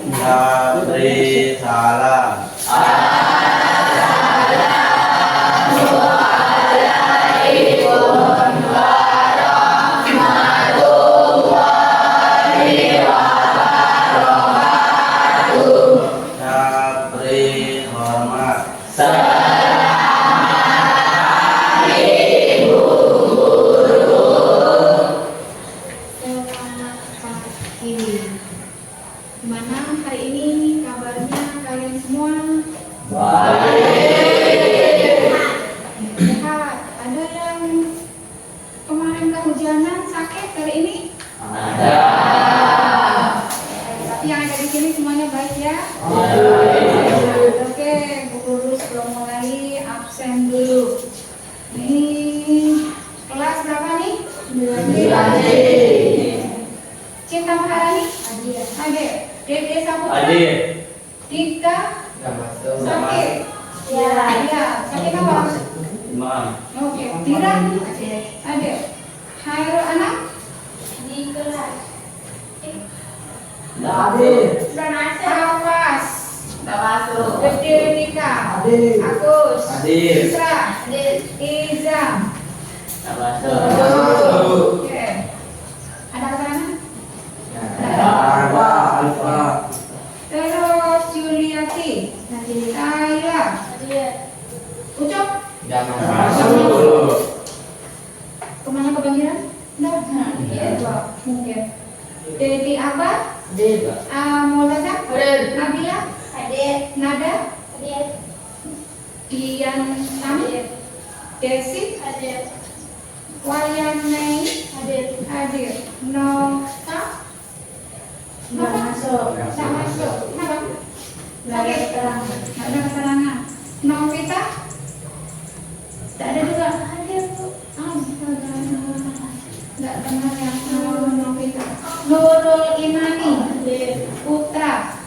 Sabri salam. Sabri hormat. Gimana hari ini kabarnya kalian semua? Sehat. Ada yang kemarin kehujanan sakit hari ini? Tapi yang ada di sini semuanya baik ya? Oke, Bu Guru sebelum mulai absen dulu. Ini kelas berapa nih? 9. Cinta Maharani? Hadir. Dede Saputra? Dika? Sakit? Ya. Sakit apa? Oke. Tira? Hadir. Hairul Anam? Di kelas. Awas. Gede Dika? Agus? Isra? Izam? Oke. Ada keterangan? Terus Juliati, Kayla, Ucok, kemana kebanjiran? Mungkin. Dedi Abah, Maulana, Nabila, Nada, Ian Tami, Desi, Wayan Mei, hadir. Nota, nggak masuk. Kenapa? Nggak ada keterangan. Novita, tidak ada juga. Hadir Bu. Nggak dengar ya nama Novita. Nurul Imani, Putra,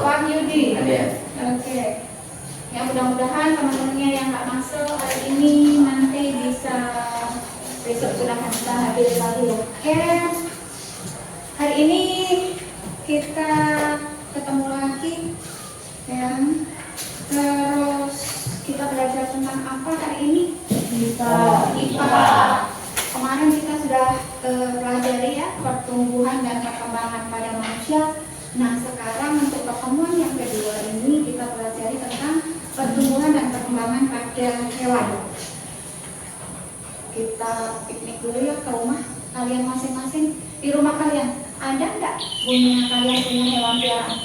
Wahyudi. Oke. Ya mudah-mudahan teman-temannya yang nggak masuk hari ini nanti bisa besok sudah bisa hadir lagi ya. Oke. Hari ini kita ketemu lagi ya. Terus kita belajar tentang apa hari ini? IPA. Kemarin kita sudah pelajari ya pertumbuhan dan perkembangan pada manusia. Nah sekarang untuk pertemuan yang kedua ini kita pelajari tentang pertumbuhan dan perkembangan pada hewan. Kita piknik dulu ya ke rumah kalian masing-masing. Di rumah kalian ada nggak kalian punya hewan peliharaan?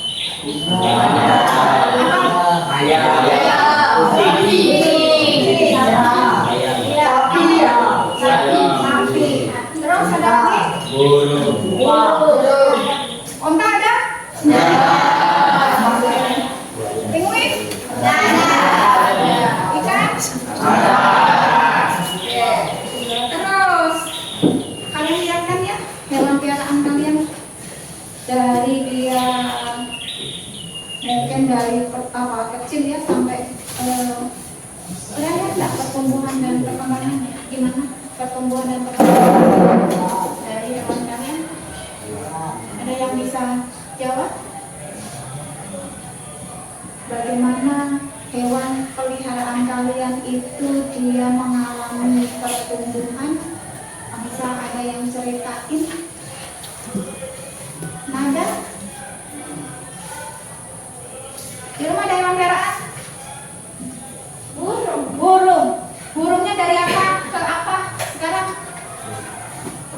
Sapi. Terus ada lagi? Onta ada? Penguin? Ikan? Terus kalian lihat kan ya hewan peliharaan kalian dari dia mungkin dari kecil ya sampai kalian lihat nggak pertumbuhan dan perkembangannya gimana pertumbuhan dan perkembangan dari hewan kalian? Ada yang bisa jawab? Bagaimana hewan peliharaan kalian itu dia mengalami pertumbuhan? Bisa ada yang ceritain? Nada? Di rumah ada hewan peliharaan? Burung. Burungnya dari apa ke apa sekarang?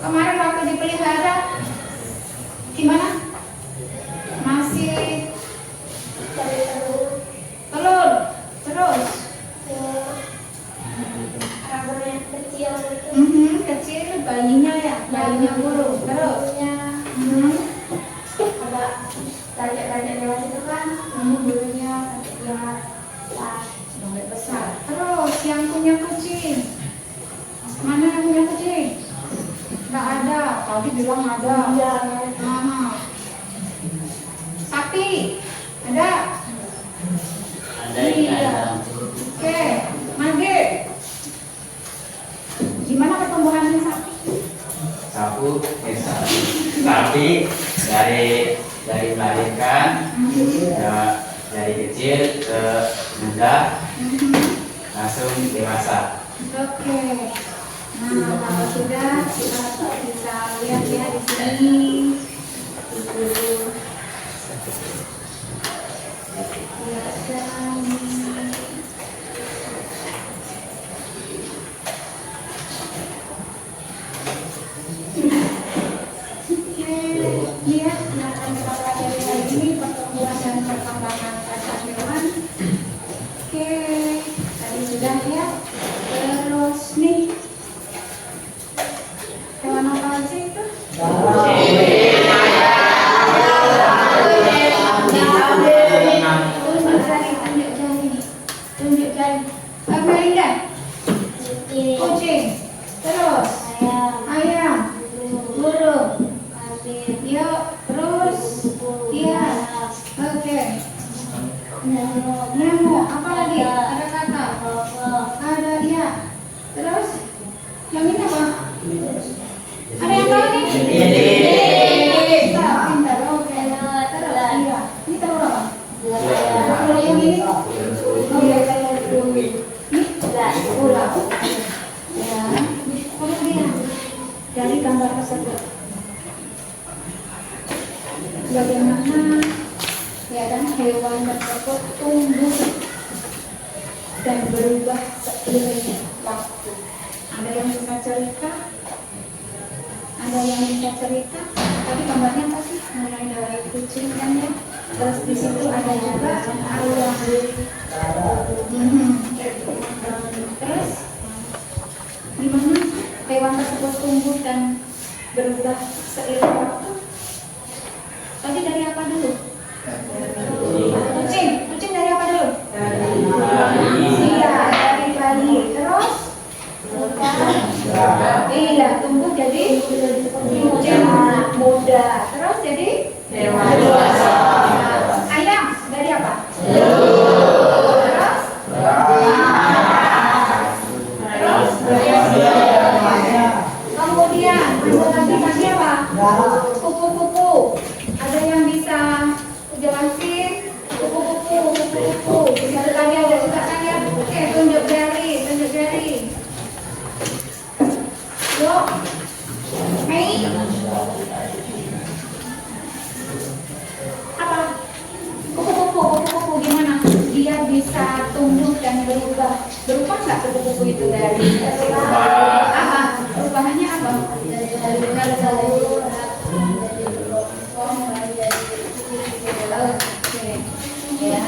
Kemarin waktu dipelihara gimana? Masih telur. Terus kecil bayinya ya, bayinya burung. Terus ada raja-raja dewasa itu kan burungnya sampai besar. Terus yang punya kucing, mana yang punya kucing? Nggak ada, tadi bilang ada. Sapi ada? Iya. Oke, Mage. Gimana pertumbuhannya sapi? Sapi dari dari melahirkan dari kecil ke muda langsung dewasa. Oke. Nah, kalau sudah kita bisa lihat ya di sini. Lihat yang akan kita pelajari hari ini pertumbuhan dan perkembangan dasar hewan. Oke, tadi sudah ya. Terus nih, hewan apa aja itu? Tunjuk jari. Melinda. Kucing. Terus ayam. Burung. Yuk, terus iya. Oke. Nyamuk. Apa lagi? Ada kata. Ada iya. Terus yang ini apa? Ada yang tahu nih? Pintar. Oke. Terus iya. Ini tahu apa? Kalau yang ini? Ular. Ya. Kemudian dari gambar tersebut, bagaimana ya kan hewan tersebut tumbuh dan berubah seiring waktu. Ada yang bisa cerita? Ada yang bisa cerita? Tadi gambarnya apa sih? Mulai dari kucing kan ya. Terus di situ ada juga ayam. Terus gimana hewan tersebut tumbuh dan berubah seiring waktu? Tadi dari apa dulu? Kucing. Kucing dari apa dulu? Iya, dari bayi. Terus? Iya, tumbuh jadi kucing muda. Terus jadi dewasa. Ayam dari apa? Kemudian ada lagi apa? Kupu-kupu. Ada yang bisa jelasin? Kupu-kupu. Bisa tadi ada juga kan ya? Oke, tunjuk jari. Yuk. Hei. Apa? Kupu-kupu gimana? Dia bisa tumbuh dan berubah. Berubah nggak kupu-kupu itu dari apa? Perubahannya apa? Oke. Ya.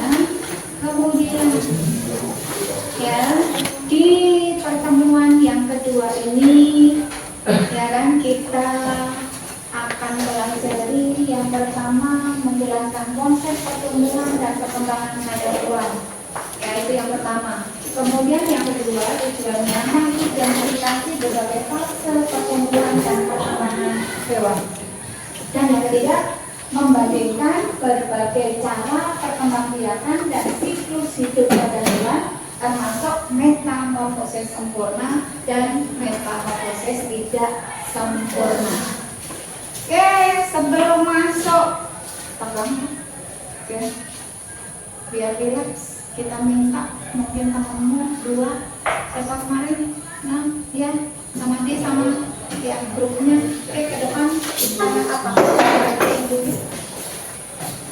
Kemudian ya di pertemuan yang kedua ini ya kan kita akan pelajari yang pertama menjelaskan konsep pertumbuhan dan perkembangan pada hewan, yaitu yang pertama. Kemudian yang kedua tujuannya mengidentifikasi berbagai fase pertumbuhan dan perkembangan hewan. Dan yang ketiga membandingkan berbagai cara perkembangbiakan dan siklus hidup pada hewan, termasuk metamorfosis sempurna dan metamorfosis tidak sempurna. Oke, sebelum masuk pegang, oke, biar relax. Kita minta mungkin temanmu dua siapa kemarin, nah ya sama dia sama ya grupnya, ke depan apa ya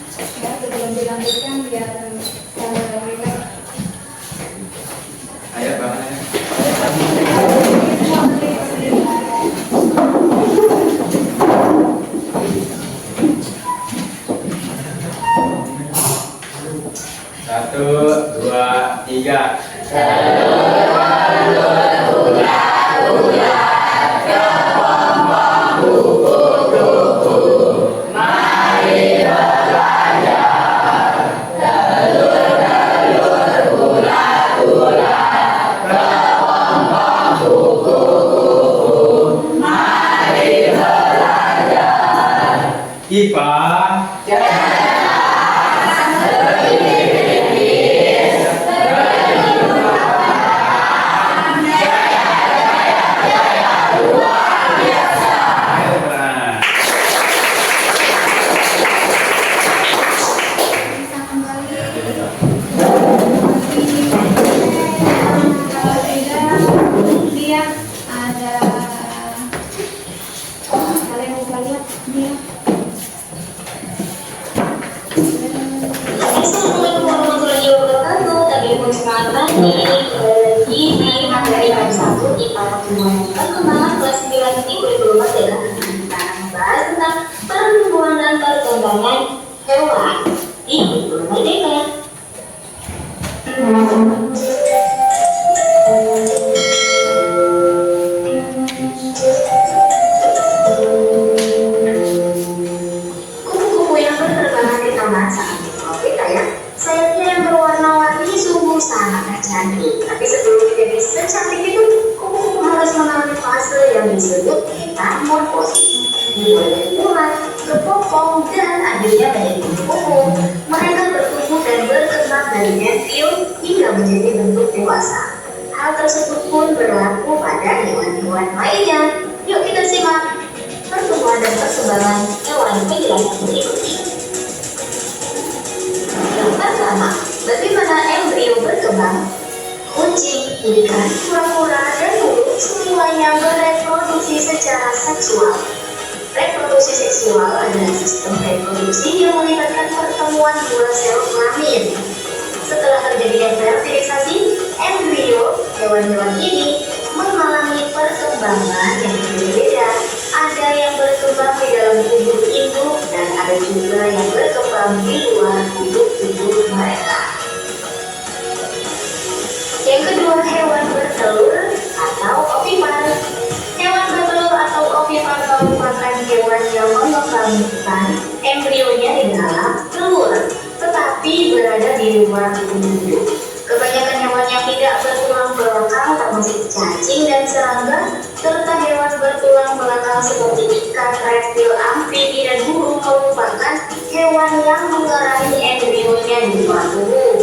sebelum dilanjutkan biar relax. Ayo bangun. Satu, dua, tiga. Ipa. Di materi bab 1 IPA pertumbuhan dan perkembangan kelas 9 ini kurikulum adalah kita akan membahas tentang pertumbuhan dan perkembangan hewan di kurikulum merdeka. Kupu-kupu yang berterbangan di taman sangat kita ya. Sayapnya yang berwarna-warni sungguh sangat cantik. Tapi sebelum menjadi secantik itu, kupu-kupu harus mengalami fase yang disebut metamorfosis. Dimulai dari ulat, kepopong, dan akhirnya menjadi kupu-kupu. Mereka bertumbuh dan berkembang dari embrio hingga menjadi bentuk dewasa. Hal tersebut pun berlaku pada hewan-hewan lainnya. Yuk kita simak pertumbuhan dan perkembangan hewan penjelasan berikut ini. Yang pertama, bagaimana embrio berkembang? Kucing, ikan, kura-kura, dan burung semuanya bereproduksi secara seksual. Reproduksi seksual adalah sistem reproduksi yang melibatkan pertemuan dua sel kelamin. Setelah terjadinya fertilisasi, embrio hewan-hewan ini mengalami perkembangan yang berbeda. Ada yang berkembang di dalam tubuh induk dan ada juga yang berkembang di luar tubuh mereka. Yang kedua, hewan bertelur atau ovipar. Hewan bertelur atau ovipar merupakan hewan yang mengembangkan embrionya di dalam telur, tetapi berada di luar tubuh induk. Kebanyakan hewan yang tidak bertulang belakang termasuk cacing dan serangga, serta hewan bertulang belakang seperti ikan, reptil, amfibi, dan burung merupakan hewan yang mengerai embrionya di luar tubuh.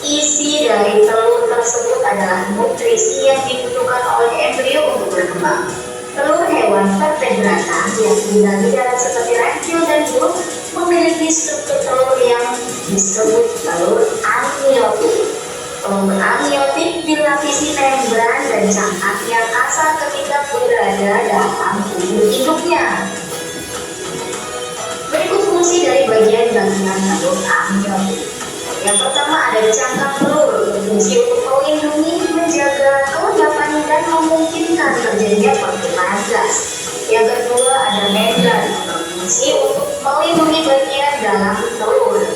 Isi dari telur tersebut adalah nutrisi yang dibutuhkan oleh embrio untuk berkembang. Telur hewan vertebrata yang tinggal di darat seperti reptil dan burung memiliki struktur telur yang disebut telur amniotik. Telur amniotik dilapisi membran dan cangkang yang kasar ketika berada dalam tubuh induknya. Berikut fungsi dari bagian telur amniotik. Yang pertama ada cangkang telur, berfungsi untuk melindungi, menjaga kelembapan dan memungkinkan terjadinya pertukaran gas. Yang kedua ada membran, berfungsi untuk melindungi bagian dalam telur.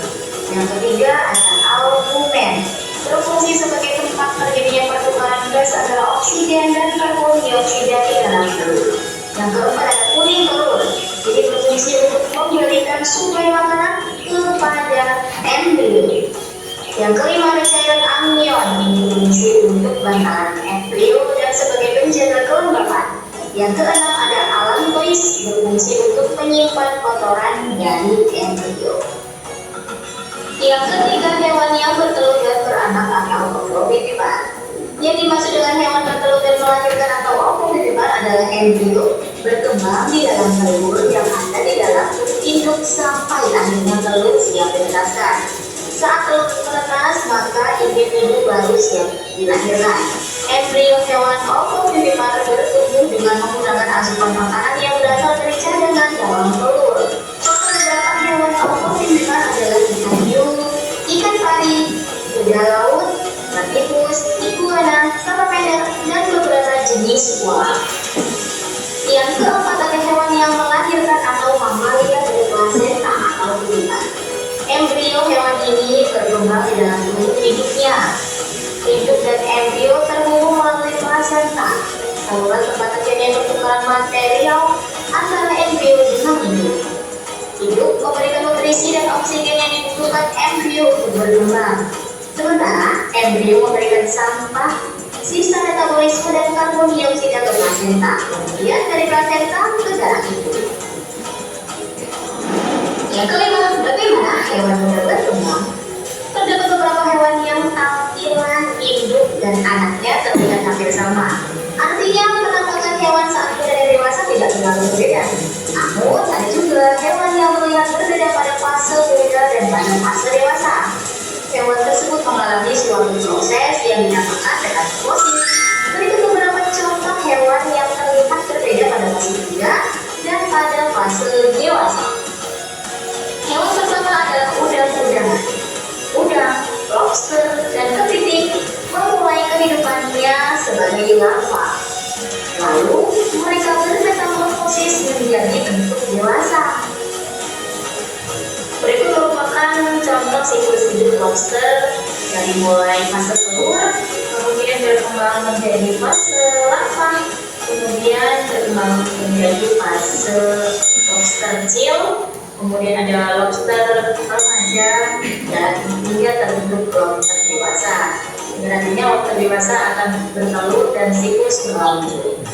Yang ketiga ada albumen, berfungsi sebagai tempat terjadinya pertukaran gas antara oksigen dan karbon dioksida di dalam telur. Yang keempat ada kuning telur, jadi berfungsi untuk memberikan suplai makanan kepada embrio. Yang kelima ada cairan amnion, ini berfungsi untuk bantalan embrio dan sebagai penjaga kelembapan. Yang keenam ada allantois, berfungsi untuk menyimpan kotoran dari embrio. Yang ketiga, hewan yang bertelur dan beranak atau ovipar. Yang dimaksud dengan hewan bertelur dan melahirkan atau ovipar adalah embrio berkembang di dalam telur yang ada di dalam induk sampai akhirnya telur siap diletaskan. Saat telur menetas, maka individu baru siap dilahirkan. Embrio hewan ovipar bertumbuh dengan menggunakan asupan makanan yang berasal dari cadangan dalam telur. Beberapa hewan ovipar adalah ikan hiu, ikan pari, kuda laut, tikus, iguana, salamander, dan beberapa jenis ular. Yang keempat ada hewan yang melahirkan atau mamalia berplasenta atau tulang. Embrio hewan ini berkembang di dalam tubuh induknya. Induk dan embrio terhubung melalui plasenta. Saluran tempat terjadinya pertukaran material antara embrio dengan induk. Induk memberikan nutrisi dan oksigen yang dibutuhkan embrio untuk berkembang. Sementara embrio memberikan sampah, sisa metabolisme dan karbon dioksida ke plasenta, kemudian dari plasenta ke dalam induk. Yang kelima, bagaimana hewan muda berkembang? Terdapat beberapa hewan yang tampilan induk dan anaknya terlihat hampir sama. Artinya penampakan hewan saat muda dan dewasa tidak terlalu berbeda. Namun ada juga hewan yang terlihat berbeda pada fase muda dan pada fase dewasa. Hewan tersebut mengalami suatu proses yang dinamakan metamorfosis. Berikut beberapa contoh hewan yang terlihat berbeda pada fase muda dan pada fase dewasa. Hewan pertama adalah udang-udangan. Udang, lobster, dan kepiting Berikut merupakan contoh siklus hidup lobster dari mulai fase telur, kemudian berkembang menjadi fase larva, kemudian berkembang menjadi fase lobster kecil, kemudian ada lobster remaja, dan hingga terbentuk lobster dewasa. Ini nantinya lobster dewasa akan bertelur dan siklus berlanjut.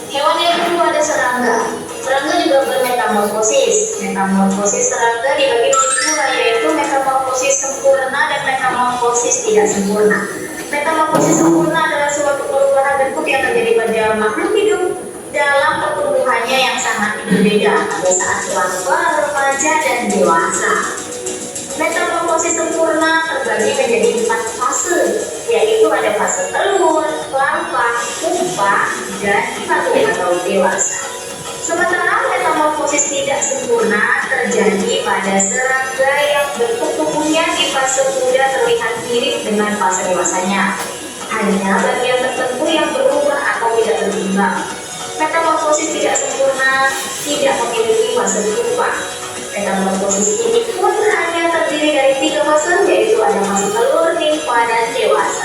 Hewan yang kedua ada serangga. Serangga juga bermetamorfosis. Metamorfosis serangga dibagi menjadi dua, yaitu metamorfosis sempurna dan metamorfosis tidak sempurna. Metamorfosis sempurna adalah suatu perubahan bentuk yang terjadi pada makhluk hidup dalam pertumbuhannya yang sangat berbeda pada saat larva, remaja, dan dewasa. Metamorfosis sempurna terbagi menjadi 4 fase, yaitu ada fase telur, larva, pupa, dan imago atau dewasa. Sementara metamorfosis tidak sempurna terjadi pada serangga yang bentuk tubuhnya di fase muda terlihat mirip dengan fase dewasanya. Hanya bagian tertentu yang berubah atau tidak berimbang. Metamorfosis tidak sempurna tidak memiliki fase pupa. Metamorfosis ini pun hanya terdiri dari 3 fase, yaitu ada fase telur, nimfa, dan dewasa.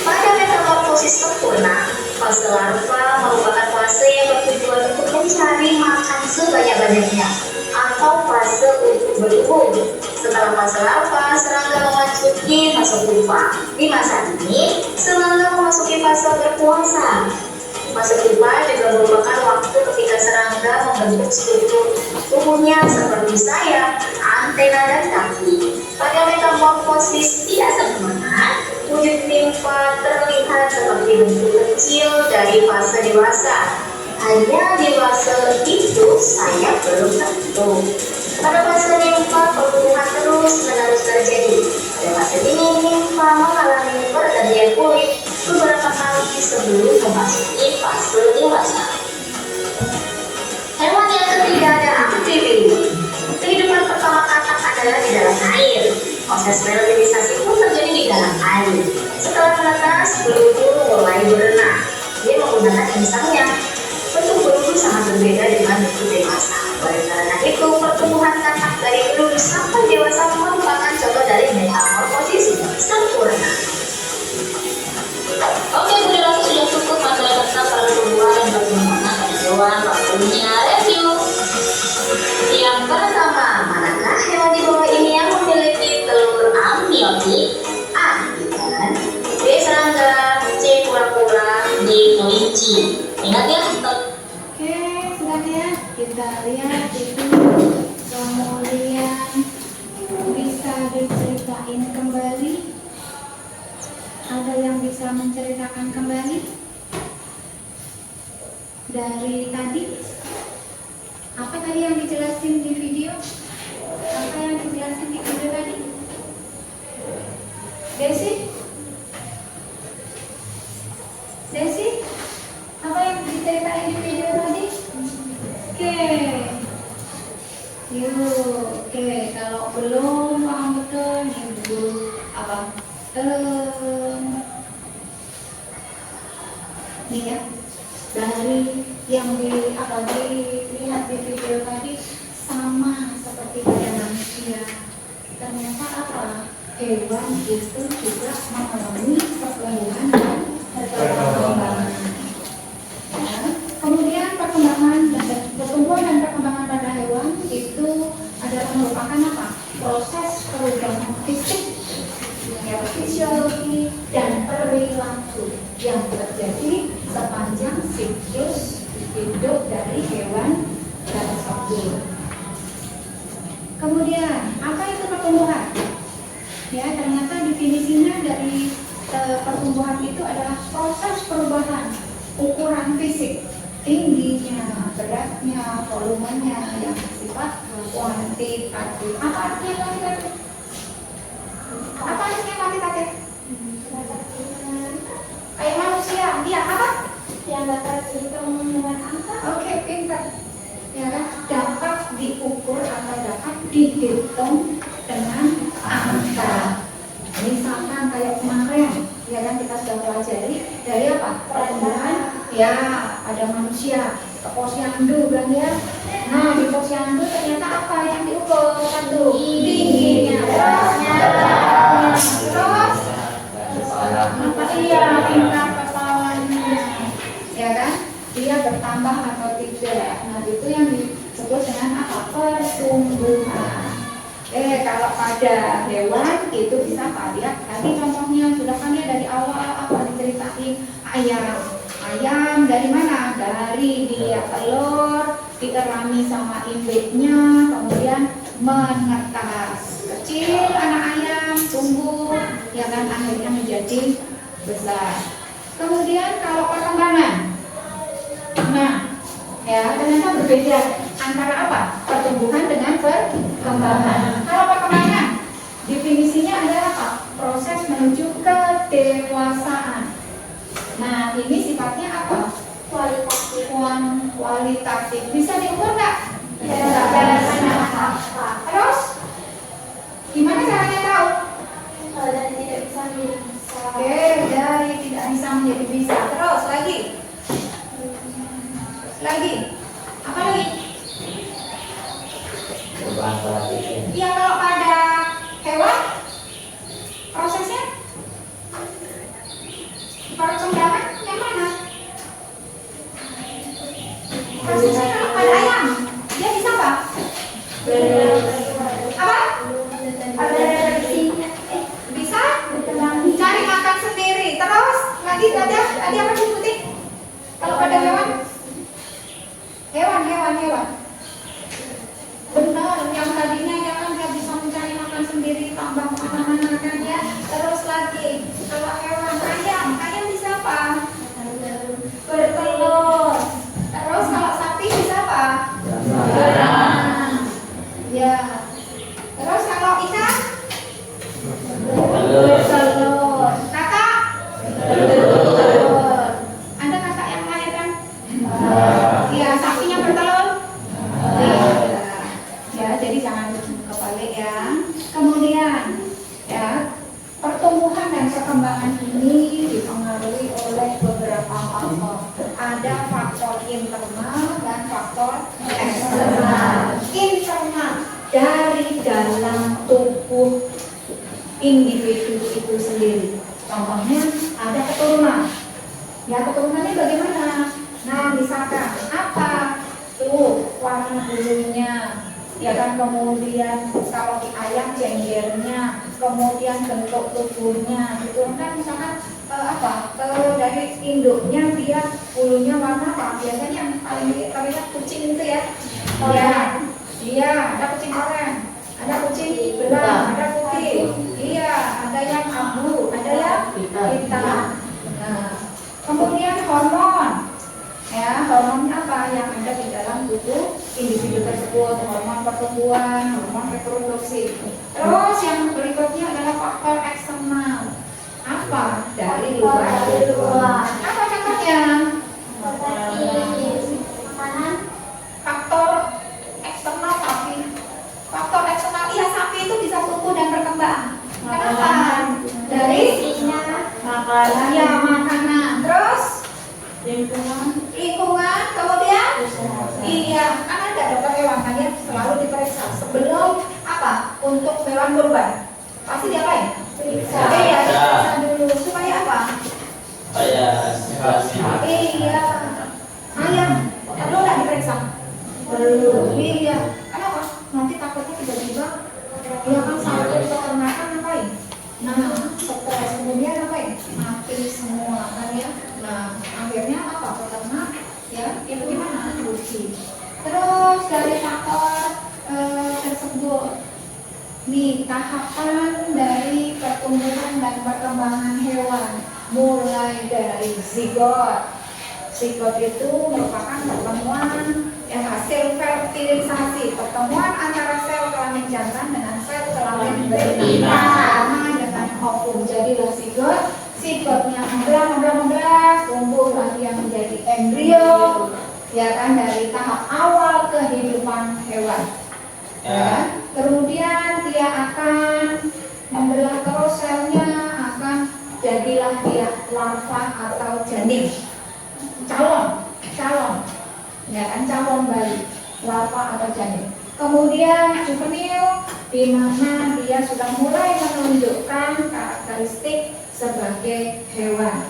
Pada metamorfosis sempurna, fase larva merupakan fase yang bertujuan untuk mencari makan sebanyak-banyaknya atau fase untuk bertumbuh. Setelah fase larva, serangga memasuki fase pupa. Di masa ini, serangga memasuki fase berpuasa. Fase pupa juga merupakan waktu ketika serangga membentuk struktur tubuhnya seperti sayap, antena, dan kaki. Pada metamorfosis tidak sempurna, wujud nimfa terlihat seperti bentuk kecil dari fase dewasa. Hanya di fase itu sayap belum terbentuk. Pada fase nimfa, pertumbuhan terus-menerus terjadi. Pada fase ini, nimfa mengalami pergantian kulit beberapa kali sebelum memasuki fase dewasa. Hewan yang ketiga ada amfibi. Kehidupan pertama katak adalah di dalam air. Proses relativisasi pun terjadi di dalam air. Setelah menetas, berudu mulai berenang. Dia menggunakan insangnya. Bentuk berudu sangat berbeda dengan bentuk dewasa. Oleh karena itu, pertumbuhan katak dari berudu sampai dewasa merupakan contoh dari metamorfosis sempurna. Oke, Bunda Ratu, sudah cukup materi tentang pertumbuhan dan perkembangan pada hewan. Waktunya review. Yang pertama, manakah hewan di bawah ini yang memiliki telur amniotik? A. Ikan, B. Serangga, C. Kura-kura, D. Kelinci. Ingat ya, Oke, sudah ya. Kita lihat itu. Kemudian bisa diceritain kembali. Ada yang bisa menceritakan kembali dari tadi? Apa tadi yang dijelasin di video? Apa yang dijelasin di video tadi? Desi? Desi? Apa yang diceritain di video tadi? Oke. Yuk, oke. Kalau belum paham betul, ibu apa? Nih ya, dari yang dilihat di video tadi sama seperti pada manusia. Ternyata apa? Hewan itu juga mengalami pertumbuhan dan perkembangan. Ya. Kemudian pertumbuhan dan perkembangan pada hewan itu adalah merupakan apa? Proses perubahan fisik, ya, fisiologi dan perilaku yang terjadi sepanjang siklus hidup dari hewan tersebut. Kemudian, apa itu pertumbuhan? Ya, ternyata definisinya dari pertumbuhan itu adalah proses perubahan ukuran fisik, tingginya, beratnya, volumenya yang bersifat kuantitatif. Apa artinya kuantitatif? Apa artinya kuantitatif? Kayak manusia, dia apa? Yang dapat dihitung dengan angka. Oke, pintar. Ya kan, dapat diukur atau dapat dihitung dengan angka. Misalkan kayak kemarin, ya kan kita sudah pelajari dari apa? Pertumbuhan, ya ada manusia ke posyandu kan ya. Nah di posyandu ternyata apa pada hewan itu bisa apa? Lihat tadi contohnya sudah kan ya dari awal apa diceritain ayam dari mana? Dari dia telur diterami sama induknya, kemudian menetas. Kecil anak ayam tumbuh, ya kan akhirnya menjadi besar. Kemudian kalau perkembangan, nah ya ternyata berbeda antara apa? Pertumbuhan dengan perkembangan. Kalau perkembangan, definisinya adalah apa? Proses menuju kedewasaan. Nah ini sifatnya apa? Kualitatif. Bisa diukur nggak? Terus gimana caranya tahu? Dari tidak bisa menjadi bisa. Oke, dari tidak bisa menjadi bisa. Terus lagi. Apa lagi? Perubahan pola pikir. Iya, kalau pada hewan prosesnya perkembangan yang mana? Prosesnya kalau pada ayam dia bisa apa? Apa? Bisa cari makan sendiri. Terus lagi tadi apa disebutin? Kalau pada hewan? Hewan. Benar, yang tadinya ya kan dia bisa mencari makan sendiri, tambah kemana-mana kan ya. Terus lagi, kalau hewan ayam bisa apa? Bertelur. Terus kalau sapi bisa apa? Berenang. Ya. Terus kalau ikan? Bertelur. Kakak? Bertelur. Ada kakak yang melahirkan? Iya, sapinya bertelur? Ya, jadi jangan kebalik ya. Kemudian ya, pertumbuhan dan perkembangan ini dipengaruhi oleh beberapa faktor. Ada faktor internal dan faktor eksternal. Internal dari dalam tubuh individu itu sendiri. Contohnya ada keturunan. Ya, keturunannya bagaimana? Nah, misalkan apa? Tuh, warna bulunya, ya kan, kemudian kalau di ayam jenggernya, kemudian bentuk tubuhnya, itu kan misalkan dari induknya dia bulunya warna apa? Biasanya yang paling terlihat kucing itu ya. Iya, ada kucing oranye, ada kucing belang, ada putih. Iya, ada yang abu, ada yang hitam. Nah, kemudian hormon. Ya, hormon apa yang ada di dalam tubuh individu tersebut? Hormon pertumbuhan, hormon reproduksi. Terus yang berikutnya adalah faktor eksternal. Apa? Dari luar. Apa contohnya? Faktor eksternal sapi. Faktor eksternal, iya, sapi itu bisa tumbuh dan berkembang. Kenapa? Dari makanan. Ya, makanan. Terus lingkungan, kemudian iya, kan ada dokter hewan kan ya, selalu diperiksa sebelum apa? Untuk hewan kurban pasti diapain? Periksa. Iya, diperiksa dulu supaya apa? Sehat. Iya, ayam perlu nggak diperiksa? Perlu. Iya, kenapa? Nanti takutnya tiba-tiba ya kan satu peternakan ngapain? Nah, stres kemudian ngapain? Mati semua kan ya. Nah, akhirnya apa? Peternak ya itu gimana? Rugi. Terus dari faktor tersebut, nih tahapan dari pertumbuhan dan perkembangan hewan mulai dari zigot. Zigot itu merupakan pertemuan hasil fertilisasi, pertemuan antara sel kelamin jantan dengan sel kelamin betina sama dengan ovum. Jadilah zigot. Zigotnya membran, tumbuh yang menjadi embrio, ya kan, dari tahap awal kehidupan hewan. Ya. Kemudian dia akan membelah terus selnya, akan jadilah dia larva atau janin, calon, ya kan, calon bayi, larva atau janin. Kemudian juvenil, di mana dia sudah mulai menunjukkan karakteristik sebagai hewan.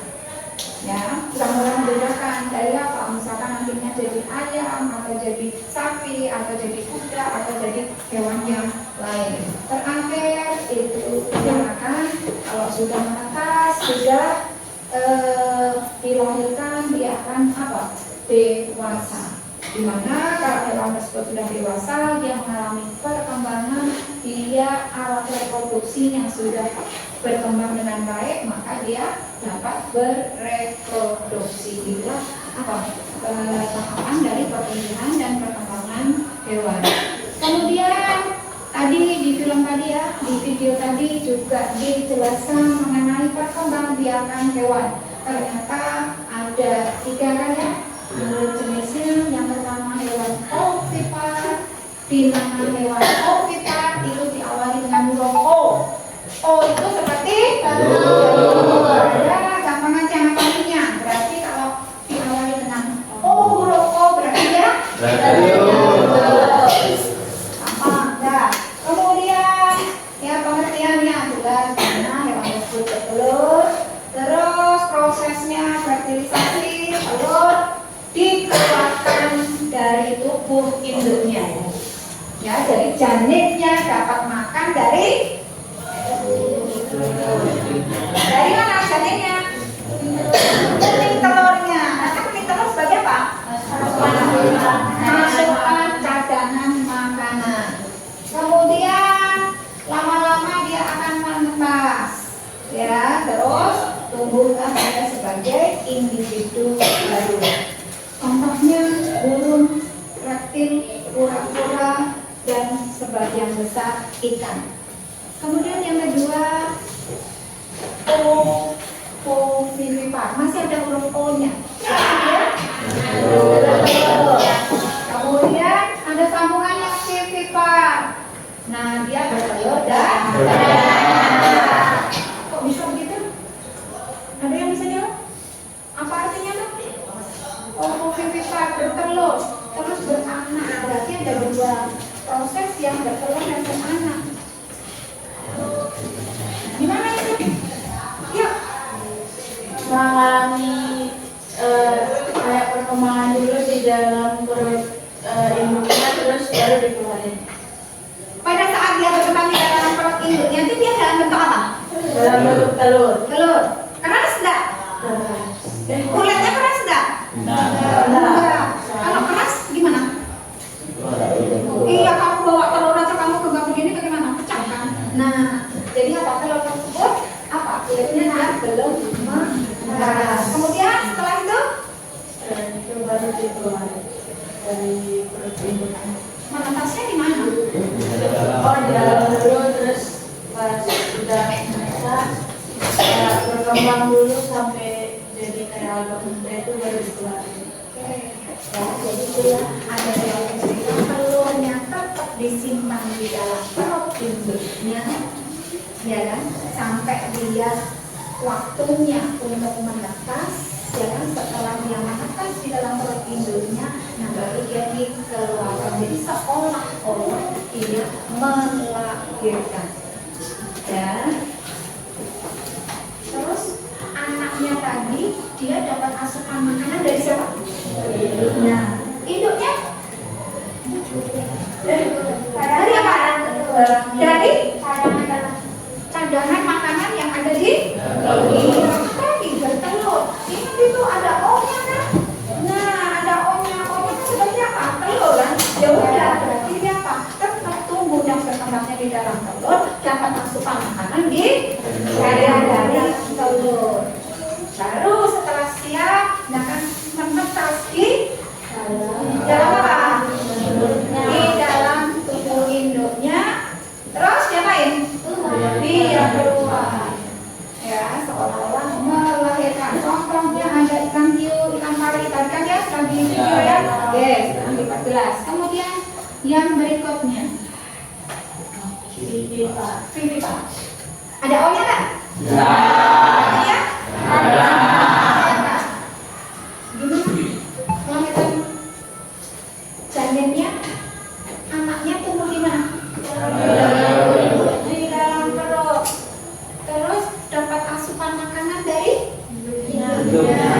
Ya, sudah mulai membedakan dari apa? Misalkan nantinya jadi ayam, atau jadi sapi, atau jadi kuda, atau jadi hewan yang lain. Terakhir itu dikatakan kalau sudah menetas, sudah dilahirkan, dia akan apa? Dewasa. Dimana kalau hewan tersebut sudah dewasa, dia mengalami perkembangan, dia alat reproduksi yang sudah berkembang dengan baik, maka dia dapat bereproduksi. Itulah apa? Tahapan dari pertumbuhan dan perkembangan hewan. Kemudian tadi di film tadi ya, di video tadi juga dijelaskan mengenai perkembangbiakan hewan. Ternyata ada 3 kan ya, menurut jenisnya. Yang pertama hewan ovipar. Di nama hewan ovipar itu diawali dengan huruf O. O itu seperti ada gampang aja ngapalinya. Berarti kalau diawali dengan O huruf O berarti ya gampang. Nah, kemudian ya pengertiannya jelas karena hewan tersebut bertelur. Terus prosesnya fertilisasi, telur dikeluarkan dari tubuh induknya. Ya, jadi janinnya dapat makan dari mana janinnya? Kening telurnya. Nanti kening telur sebagai apa? Masukan cadangan makanan. Kemudian lama-lama dia akan menetas. Ya, terus tumbuhlah dia sebagai individu baru. Contohnya burung, reptil, kura-kura, dan sebagian besar ikan. Kemudian yang kedua, ovipar. Masih ada huruf O-nya. Kemudian ada sambungannya vivipar. Nah, dia bertelur dan kok bisa begitu? Ada yang bisa jawab? Apa artinya tuh? Ovipar bertelur terus beranak. Berarti ada 2 proses yang bertelur dan beranak. Gimana itu? Yuk. Mengalami kayak perkembangan dulu di dalam perut induknya, terus baru dikeluarin. Pada saat dia berkembang di dalam perut induknya itu dia dalam bentuk apa? Dalam bentuk telur. Telur. Keras enggak? Kulitnya keras enggak? Enggak. Kalau keras gimana? Iya, kamu bawa telur aja kamu genggam begini bagaimana? Pecah kan? Nah, jadi apa? Telur tersebut apa? Kulitnya belum keras. Kemudian setelah itu Baru dikeluarin dari perut induknya. menetasnya di mana? Oh, di dalam dulu, terus pas sudah menetas, berkembang dulu sampai jadi kayak agak muda itu baru dikeluarin. Ya, jadi dia ada yang telurnya tetap disimpan di dalam perut induknya, ya kan? Sampai dia waktunya untuk menetas, ya kan? Setelah dia menetas di dalam perut induknya, nah baru dia dikeluarkan. Jadi seolah-olah dia melahirkan, ya. Terus anaknya tadi dia dapat asupan makanan dari siapa? Nah, induknya dari apa? Dari cadangan makanan yang ada di tadi bertelur. Ingat itu ada O-nya kan? Nah, ada O-nya. O-nya kan sebenarnya apa? Telur kan? Ya udah, berarti dia apa? Tetap tumbuh dan berkembangnya di dalam telur, dapat asupan makanan di dari telur. Baru setelah siap, nah kan menetas di dalam apa? Di dalam tubuh induknya. Terus diapain? Dia keluar. Ya, seolah-olah melahirkan. Contohnya ada ikan hiu, ikan pari, ikan ya, ikan di video ya. Yes, nanti 14. Kemudian yang berikutnya, vivipar. Ada O-nya nggak? Ya. Ada. Gimana? Kelahiran janinnya, anaknya tumbuh di mana? Di dalam perut. Terus dapat asupan makanan dari induknya.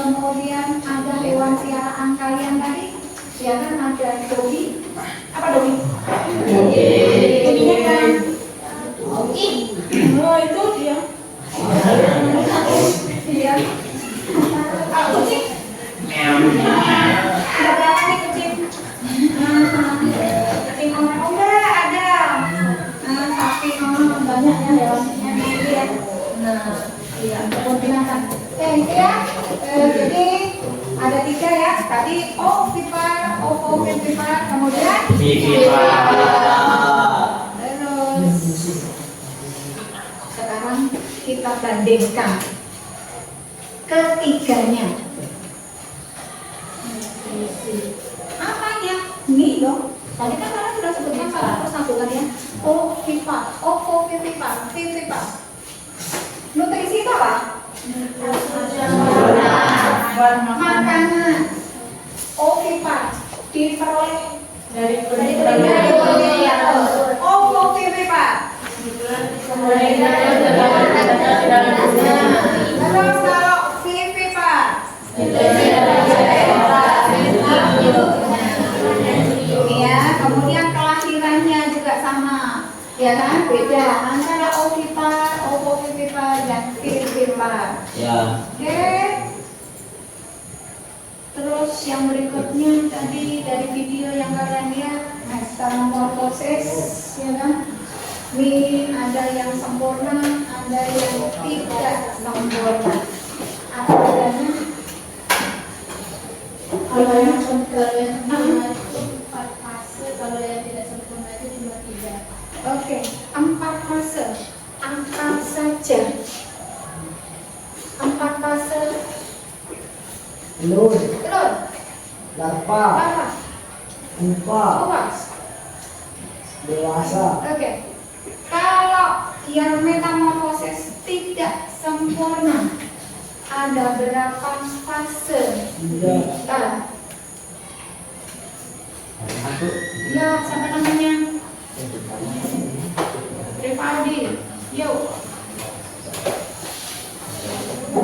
kemudian ada hewan piaraan kalian tadi, ya kan, ada dogi. Apa dogi? Doginya kan? Dogi. Oh itu dia. Iya. Ah, kucing. Ada berapa nih kucing? Kucing orang. Oh enggak ada. Sapi banyak ya hewannya ini ya. Nah, iya, kebun binatang. Itu ya. Jadi ada 3 ya. Tadi ovipar, ovipar, kemudian terus sekarang kita bandingkan ketiganya. Apa ya? Nih dong. Tadi kan kalian sudah sebutkan salah satu kan ya. Ovipar, vivipar. Nutrisi itu apa? Makanan. Ovipar diperoleh dari ovipar. Terus kalau vivipar, ya, kemudian kelahirannya juga sama, ya kan? Beda antara ovipar dan vivipar. Ya. Oke. Terus yang berikutnya tadi dari video yang kalian lihat, metamorfosis, ya kan? Ini ada yang sempurna, ada yang tidak sempurna. Apa bedanya? Kalau yang sempurna itu 4 fase, kalau yang tidak sempurna itu cuma 3. Oke, 4 fase. Angka saja. 4 fase. Telur, Telur, larva, apa? pupa, Upas. dewasa, Oke. Kalau yang metamorfosis tidak sempurna, ada berapa fase? 3, Ya, siapa namanya? Rivaldi. Yuk.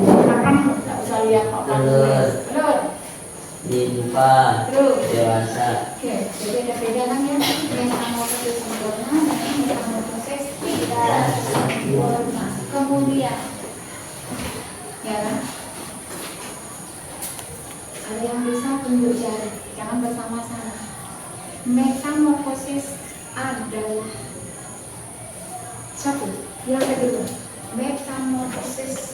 Makan nggak usah lihat kok. Telur. Nimfa. Terus. Dewasa. Oke, jadi ada perbedaan ya. Metamorfosis sempurna dan metamorfosis tidak sempurna. Kemudian, ya kan? Ada yang bisa tunjuk jari, jangan bersama-sama. Metamorfosis adalah satu. Yang kedua, metamorfosis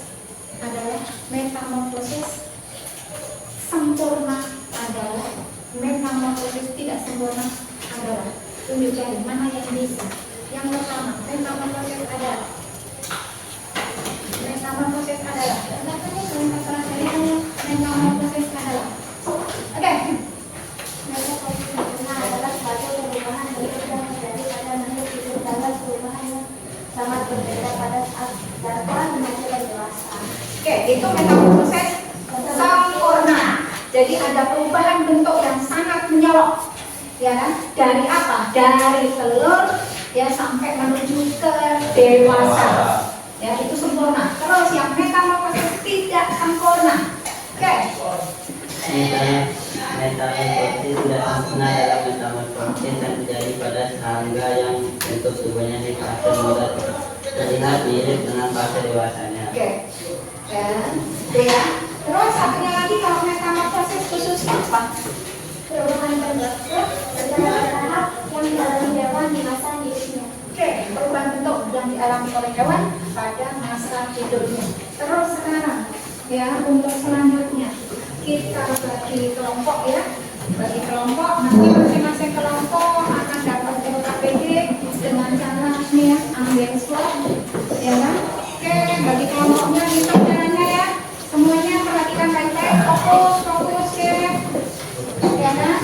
sempurna adalah metamorfosis tidak sempurna adalah. Tunjuk jari mana yang bisa. Yang pertama, metamorfosis adalah metamorfosis adalah oke. Metamorfosis adalah suatu perubahan bentuk dan daripada makhluk hidup dalam perubahan yang sangat berbeda pada saat larva remaja dan dewasa. Oke, itu metamorfosis sempurna. Jadi ada perubahan bentuk yang sangat menyolok, ya kan? Dari apa? Dari telur ya sampai menuju ke dewasa. Ya, itu sempurna. Terus yang metamorfosis tidak sempurna. Oke. Metamorfosis tidak sempurna adalah metamorfosis yang terjadi pada serangga yang bentuk tubuhnya di fase muda terlihat mirip dengan fase dewasanya. Oke. Dan ya. Terus satunya lagi kalau metamorfosis khususnya apa? Perubahan bentuk secara bertahap yang dialami hewan di masa hidupnya. Oke, perubahan bentuk yang dialami oleh hewan pada masa hidupnya. Terus sekarang, ya, untuk selanjutnya kita bagi kelompok ya, bagi kelompok. Nanti masing-masing kelompok akan dapat LKPD dengan cara nih ya, ambil swab, ya kan? Oke, bagi kelompoknya hitung jalannya ya. Semuanya perhatikan baik-baik, fokus ya, ya kan?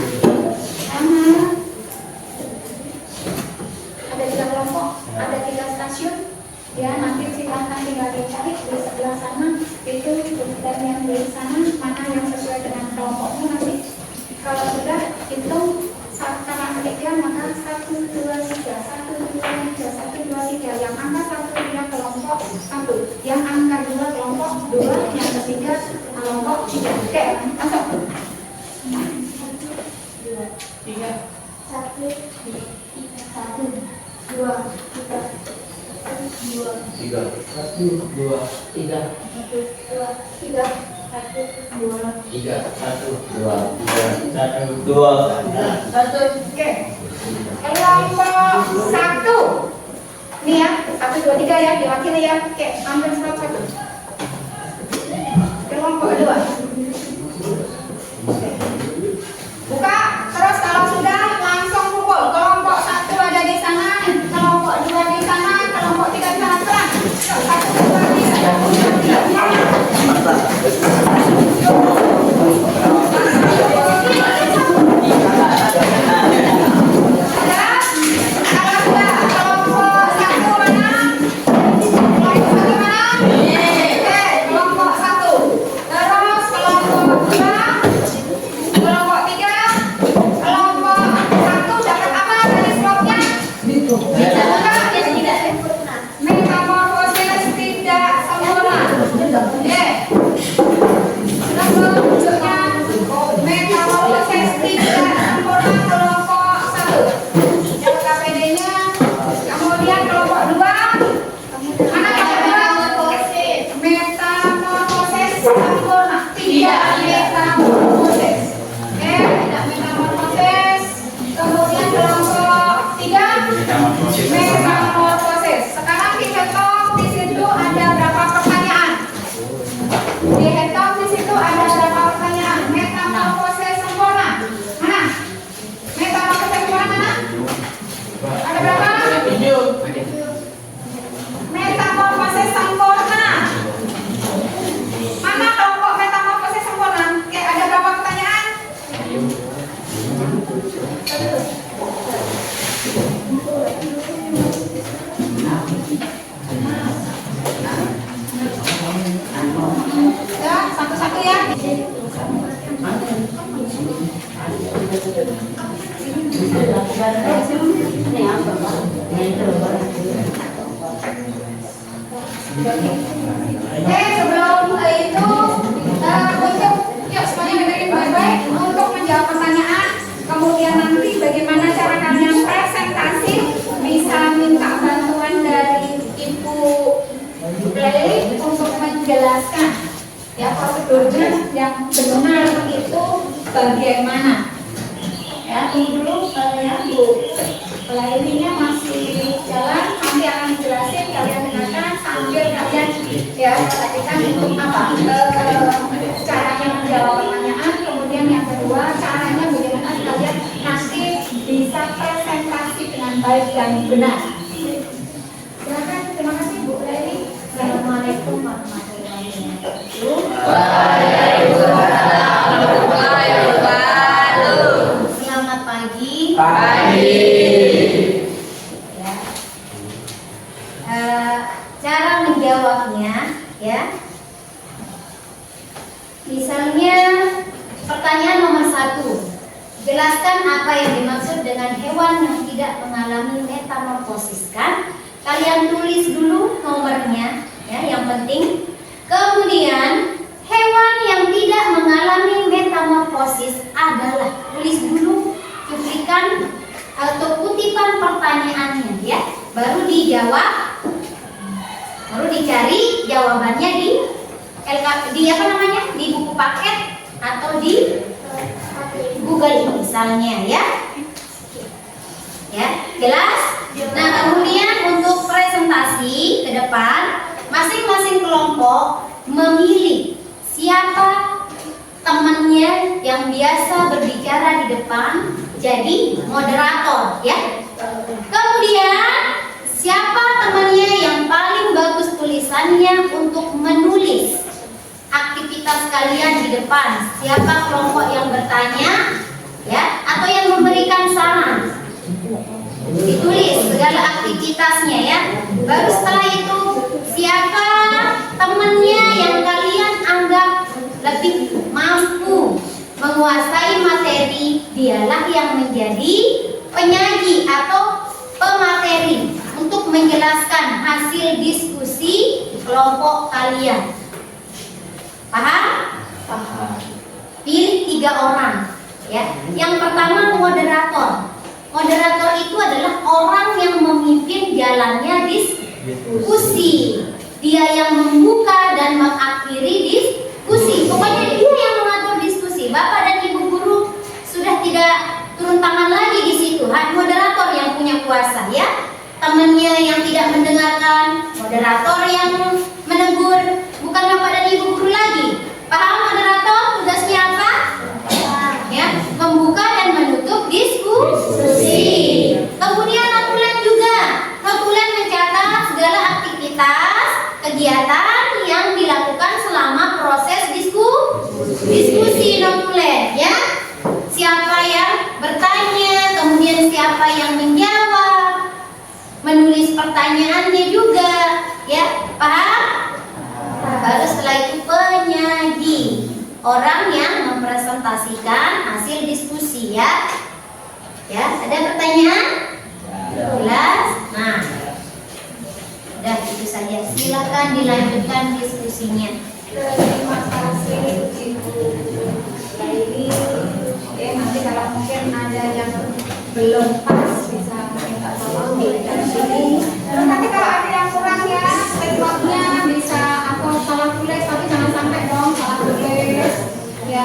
Ada 3 kelompok, ada 3 stasiun. Ya, nanti silahkan tinggal dicari di sebelah sana itu dan yang di sana mana yang sesuai dengan kelompokmu nanti. Kalau sudah hitung karena ketiga maka 1, 2, 3, 1, 2, 3, 1, 2, 3. Yang angka 1 dia kelompok 1, yang angka 2 kelompok 2, yang ketiga kelompok 3. tiga. 1, 2, 3. 1, 2, 3. 1, 2. 3. 1, 2, 3. 1, 2. 1. Oke. Kelompok 1. Nih ya, 1, 2, 3 ya, diwakili ya. Oke, ambil satu. Kelompok 2. Buka, terus kalau sudah langsung pukul. Kelompok 1 ada di sana, kelompok 2 di sana, kelompok 3 di sana. Terang. 1, 2, metamorfosis tidak sempurna. Metamorfosis tidak sempurna kelompok 1. Yang KPD-nya. Kemudian kelompok 2. Mana kelompok 2? Metamorfosis sempurna. Tidak metamorfosis. Tidak metamorfosis. Kemudian kelompok 3. Metamorfosis. Sekarang dihitung di situ ada berapa pertanyaan? Dihitung di situ ada berapa pertanyaan? Metamorfosis sempurna. Mana? Metamorfosis sempurna mana? Ada berapa? 7. Metamorfosis sempurna. Mana kelompok metamorfosis sempurna? Oke, ada berapa pertanyaan? Ya, satu-satu ya. Sebelum itu untuk yuk semuanya dengerin baik-baik untuk menjawab pertanyaan. Kemudian nanti bagaimana cara kalian presentasi, bisa minta bantuan dari Ibu Leli untuk menjelaskan ya prosedurnya yang benar itu bagaimana. Ya, tunggu dulu ya Bu Lelinya masih jalan, nanti akan dijelasin, kalian dengarkan sambil kalian ya perhatikan untuk apa caranya menjawab pertanyaan. Kemudian yang kedua, caranya bagaimana kalian nanti bisa presentasi dengan baik dan benar. Silakan, terima kasih Bu Leli. Assalamualaikum warahmatullahi wabarakatuh. Waalaikumsalam warahmatullahi wabarakatuh. Selamat pagi. Ya. Cara menjawabnya, ya. Misalnya pertanyaan nomor 1. Jelaskan apa yang dimaksud dengan hewan yang tidak mengalami metamorfosis, kan? Kalian tulis dulu nomornya, ya, yang penting. Kemudian hewan yang tidak mengalami metamorfosis adalah, tulis dulu cuplikan atau kutipan pertanyaannya, ya. Baru dijawab, baru dicari jawabannya di apa namanya, di buku paket atau di Google misalnya, ya. Ya, jelas? Nah, kemudian untuk presentasi ke depan, masing-masing kelompok memilih siapa temannya yang biasa berbicara di depan jadi moderator, ya. Kemudian siapa temannya yang paling bagus tulisannya untuk menulis aktivitas kalian di depan. Siapa kelompok yang bertanya, ya, atau yang memberikan saran. Ditulis segala aktivitasnya, ya. Baru setelah itu siapa temannya yang kalian anggap lebih mampu menguasai materi, dialah yang menjadi penyaji atau pemateri untuk menjelaskan hasil diskusi kelompok kalian. Paham? Paham. Pilih 3 orang, ya. Yang pertama moderator. Moderator itu adalah orang yang memimpin jalannya diskusi. Dia yang membuka dan mengakhiri diskusi. Pokoknya dia yang mengatur diskusi. Bapak dan Ibu guru sudah tidak turun tangan lagi di situ. Moderator yang punya kuasa ya. Temannya yang tidak mendengarkan, moderator yang menegur, bukan Bapak dan Ibu guru lagi. Paham moderator tugasnya apa? Ya, membuka dan menutup diskusi. Kemudian notulen juga. Notulen mencatat segala aktivitas, kegiatan yang dilakukan selama proses diskusi notulen ya. Siapa yang bertanya, kemudian siapa yang menjawab, menulis pertanyaannya juga ya. Paham? Baru setelah itu penyaji, orang yang mempresentasikan hasil diskusi ya. Ya, ada pertanyaan? Jelas? Nah, udah itu saja. Silakan dilanjutkan diskusinya. Terima kasih Ibu Laili. Oke, nanti kalau mungkin ada yang belum pas bisa minta tolong di sini. Terus nanti kalau ada yang kurang ya, slide-nya bisa aku salah tulis, tapi jangan sampai dong salah tulis. Ya.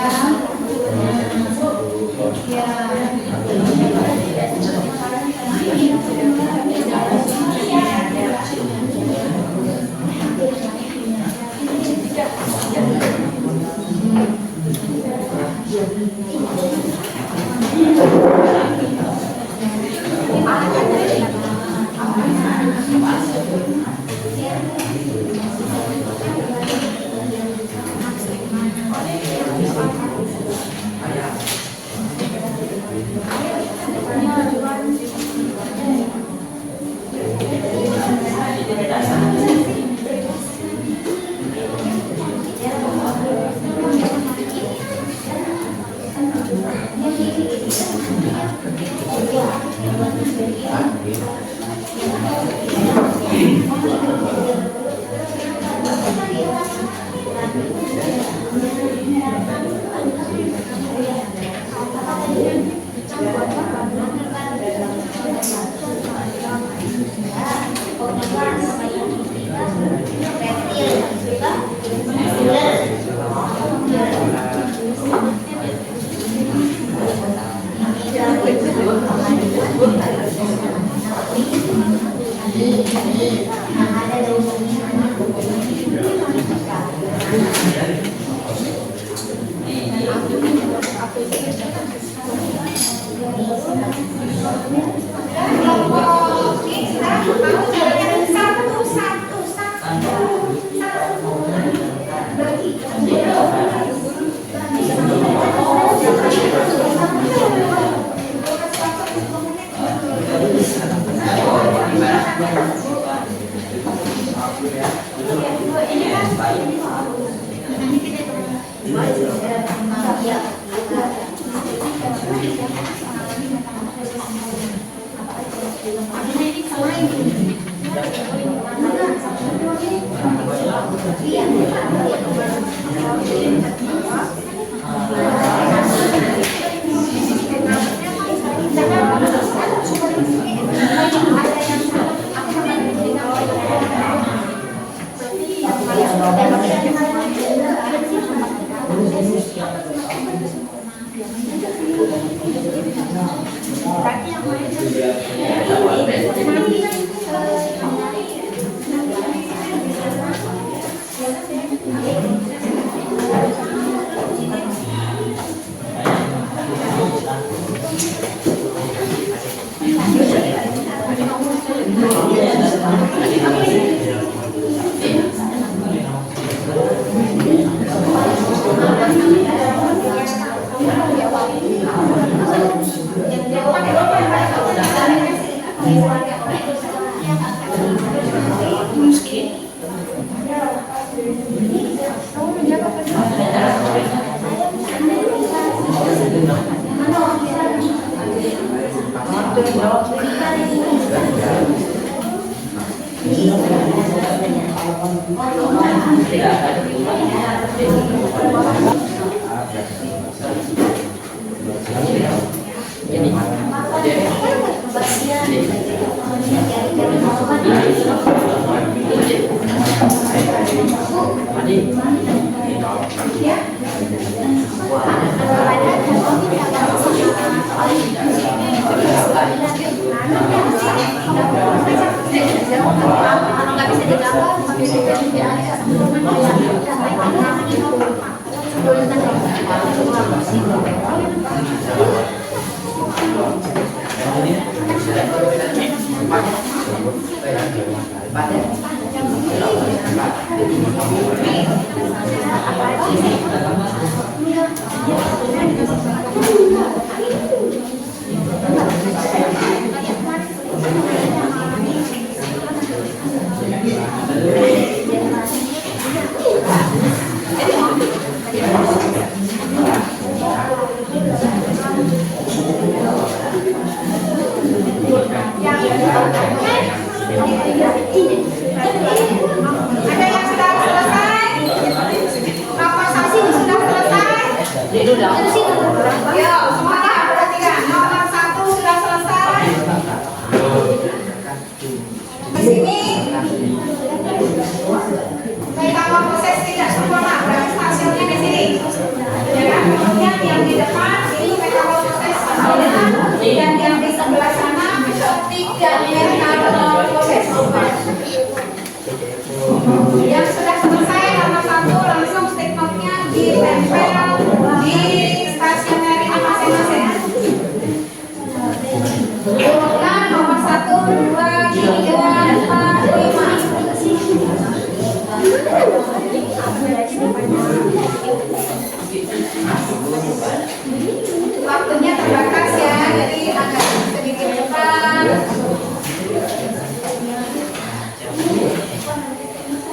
Waktunya terbatas ya, jadi agak sedikit cepat.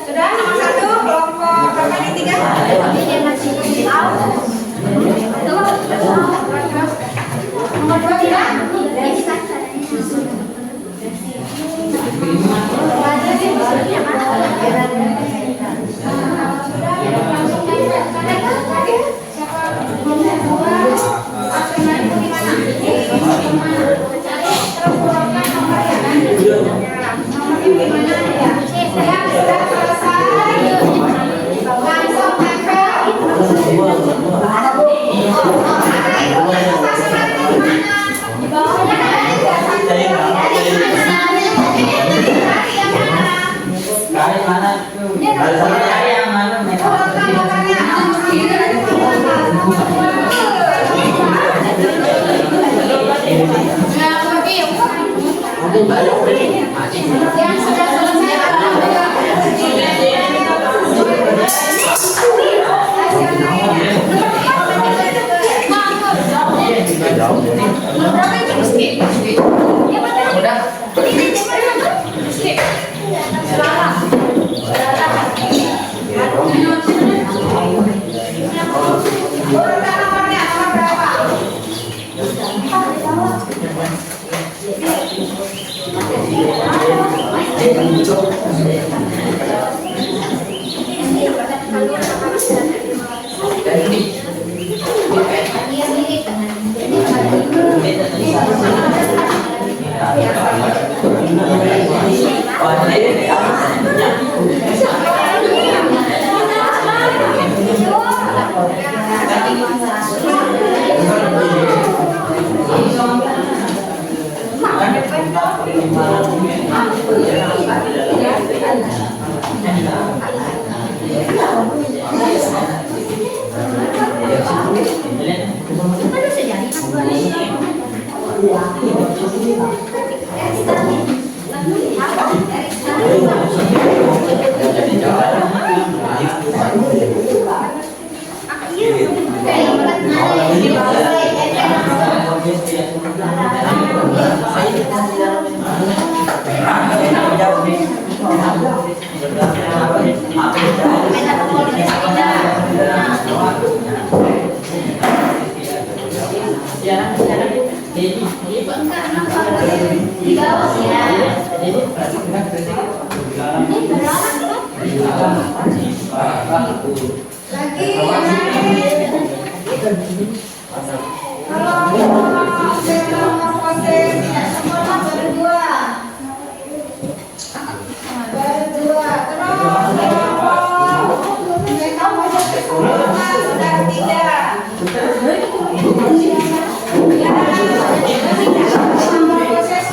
Sudah nomor 1 kelompok berapa nih 3? Nomor 2 tidak? Yang sudah Kalau corona sudah tidak. Proses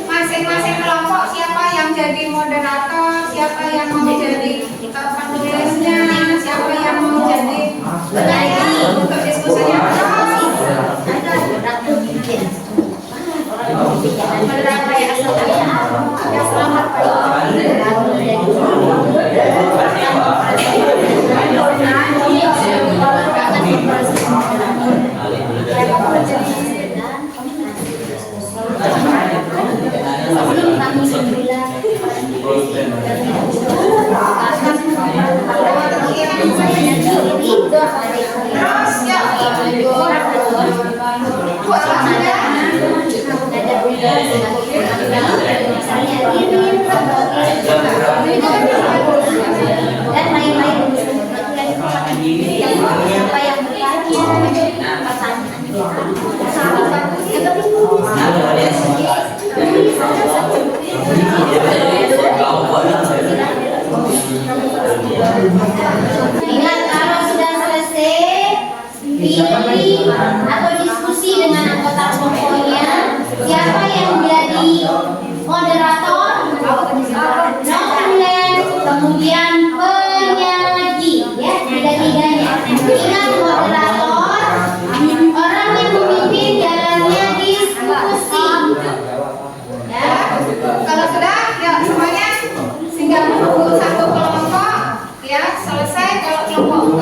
masing-masing kelompok siapa yang jadi moderator, siapa yang mau jadi penulisnya, siapa yang mau jadi untuk diskusinya. Dan lain-lain siapa yang bertanya ingat kalau sudah selesai pilih atau diskusi dengan anggota kelompoknya siapa yang jadi moderator, notulen, kemudian penyaji ya tiga-tiganya. Ingat moderator orang yang memimpin jalannya diskusi ya. Kalau sudah, ya semuanya tinggal menunggu satu kelompok ya selesai. Kalau kelompok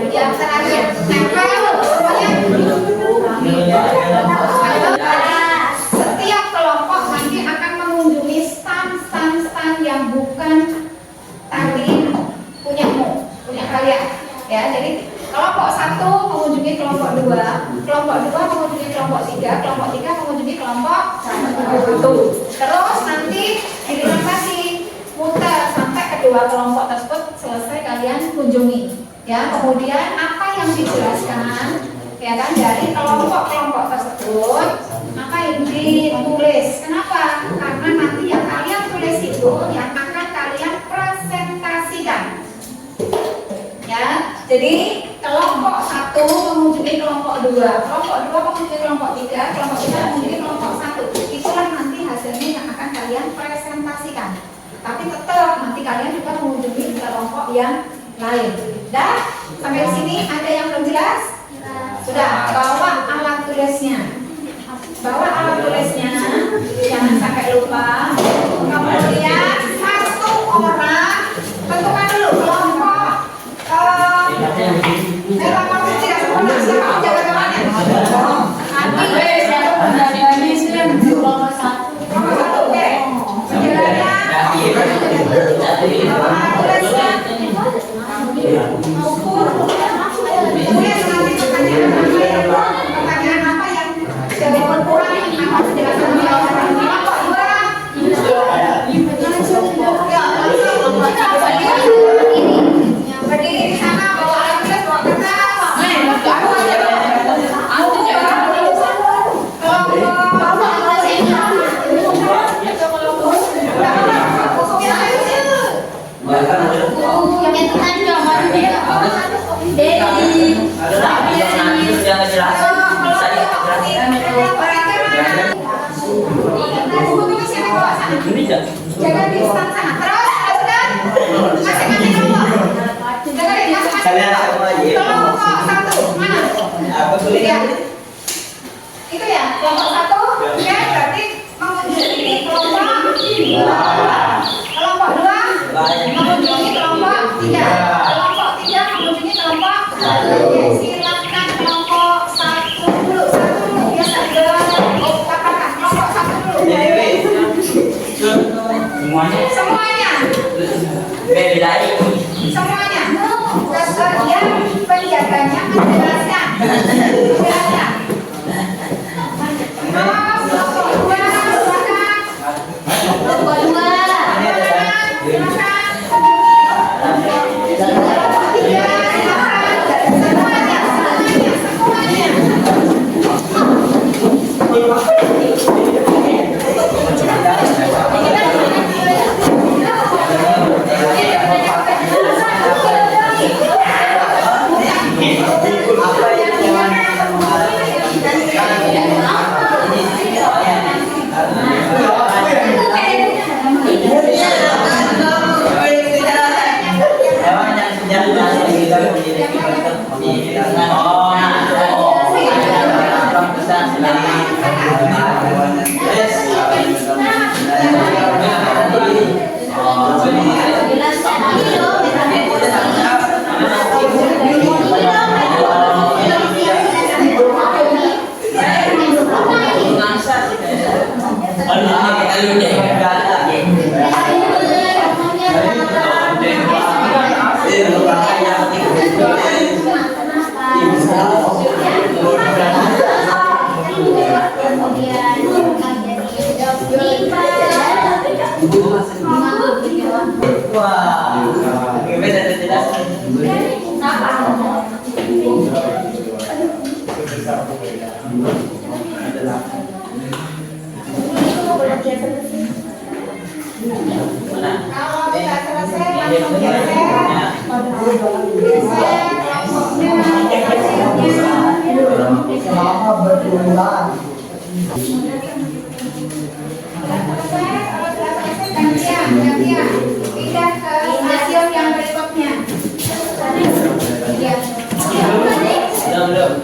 yang terakhir nempel semuanya. Setiap kelompok nanti akan mengunjungi stand yang bukan tadi punya kalian ya. Jadi kelompok 1 mengunjungi kelompok 2, kelompok 2 mengunjungi kelompok 3, kelompok 3 mengunjungi kelompok 1. Terus nanti giliran lagi muter sampai kedua kelompok tersebut selesai kalian kunjungi ya. Kemudian apa yang dijelaskan ya kan dari kelompok-kelompok tersebut maka yang ditulis. Kenapa? Karena nanti yang kalian tulis itu yang akan kalian presentasikan ya. Jadi kelompok 1 mengunjungi kelompok 2, kelompok 2 mengunjungi kelompok 3, kelompok 3 mengunjungi kelompok 1. Itulah nanti hasilnya yang akan kalian presentasikan. Tapi tetap nanti kalian juga mengunjungi kelompok yang lain. Dah? Sampai sini ada yang belum jelas? Sudah, bawa alat tulisnya. Bawa alat tulisnya, jangan sampai lupa. Kemudian satu orang tentukan dulu kelompok. Memang masih tidak sempurna, siapa jaga jalannya? Kelompok 1, oke. Sejarahnya, alat tulisnya. Kemudian nanti pertanyaan apa yang jadi berkurang, apa penjelasan kelompok 2. Berdiri di sana, bawa alat tulis, bawa kertas. Jaga di sana. Terus, sudah. Masing-masing kelompok. Jaga di masing-masing kelompok 1. Mana? Tiga. Itu ya, kelompok 1. Ya, berarti mengunjungi kelompok 2. Kelompok 2 mengunjungi kelompok 3. Kelompok 3 mengunjungi kelompok 1. Oke, silakan kelompok 1 dulu. Biasa katakan kelompok 1 dulu. Semuanya. Semuanya. Yang penjaganya menjelaskan. Kalau tidak selesai langsung Selama berbulan. gantian pindah ke stasiun yang berikutnya.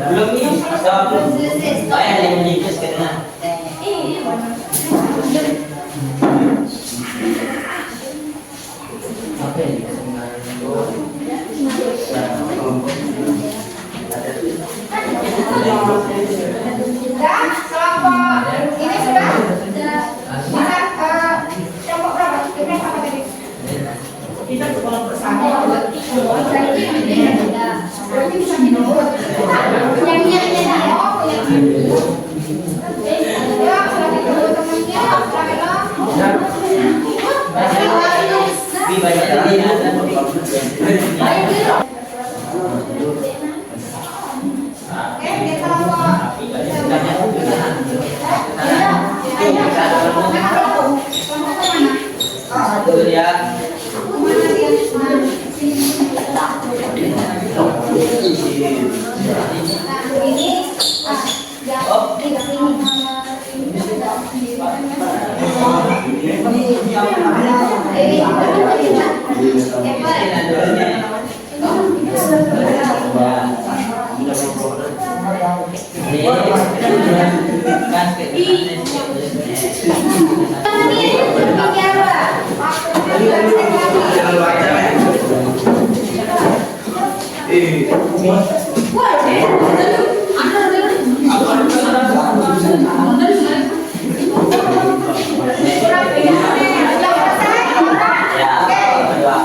Belum ini. Saya ada yang menyikis karena apa ini? Sudah, kelompok ini sudah. Bisa kelompok berapa? Kita apa tadi? Kita kelompok satu. Berarti bisa minum. Yang ini. Ya, sudah ditunggu temannya. Lebih banyak lagi ada. Oke, di kelompok ini yang di sini.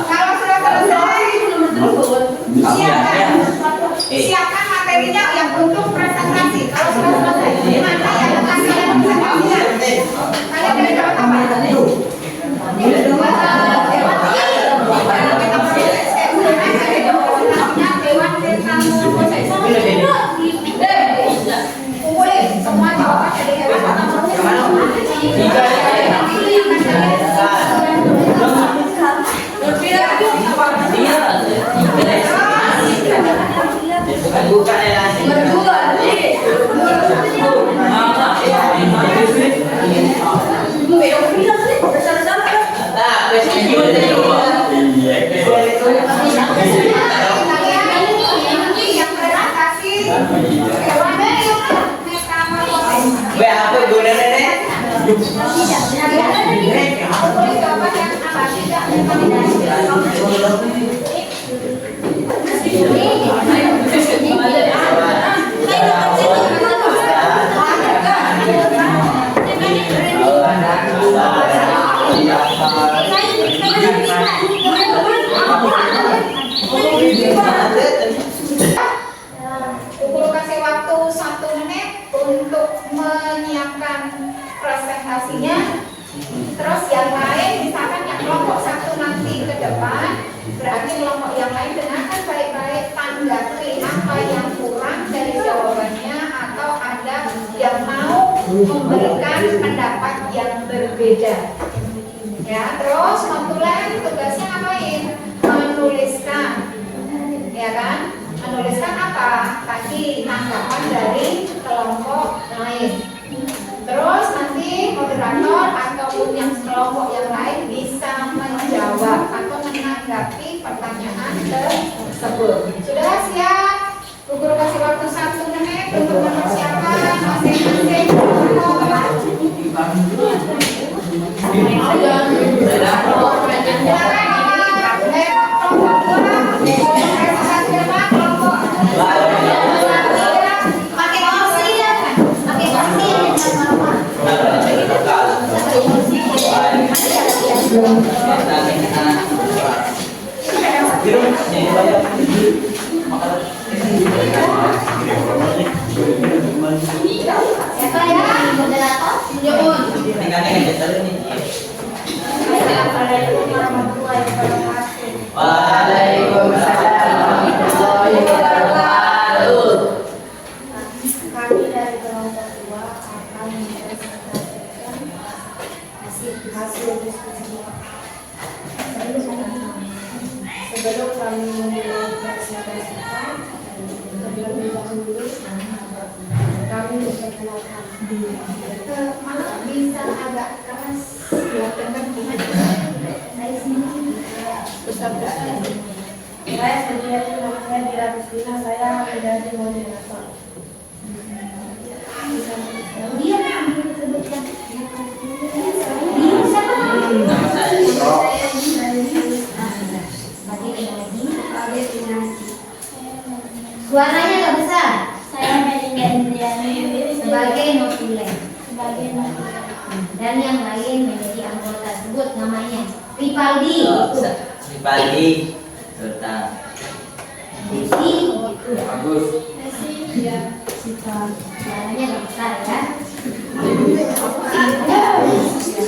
Kalau sudah selesai, siapkan materinya yang untuk presentasi. Kalau sudah selesai, gimana ya? Kasih yang presentasinya. Kalian dari jawab apa? Semua jawaban dari Bukan elasi. Apa gunanya nih? Guru kasih waktu 1 menit untuk menyiapkan presentasinya. Terus yang lain, misalkan yang kelompok 1 nanti ke depan, berarti kelompok yang lain dengarkan baik-baik, tanggapi apa yang kurang dari jawabannya, atau ada yang mau memberikan pendapat yang berbeda. Ya, terus notulen tugasnya ngapain? Menuliskan, ya kan? Menuliskan apa? Tadi tanggapan dari kelompok lain. Terus nanti moderator ataupun yang kelompok yang lain bisa menjawab atau menanggapi pertanyaan tersebut. Sudah siap? Bu Guru kasih waktu 1 menit untuk mempersiapkan masing-masing kelompok. Siapa ya moderator? Nyuwun. Assalamualaikum warahmatullahi wabarakatuh. Waalaikumsalam warahmatullahi wabarakatuh. Kami dari kelompok 2 akan mempresentasikan hasil diskusi. Sebelum kami mempresentasikan, terlebih dahulu kami memperkenalkan diri. Maaf, bisa agak keras ya, dengar Saya sendiri bersabda. Saya sendiri namanya Dira Kristina, saya menjadi moderator. Dia yang disebutkan. Suaranya nggak besar. Saya Melinda Indriani Sebagai notulen. sebagai notulen. Dan yang lain menjadi anggota. Sebut namanya. Ripaldi. Ripaldi. Serta Desi. Agus. Suaranya nggak besar ya.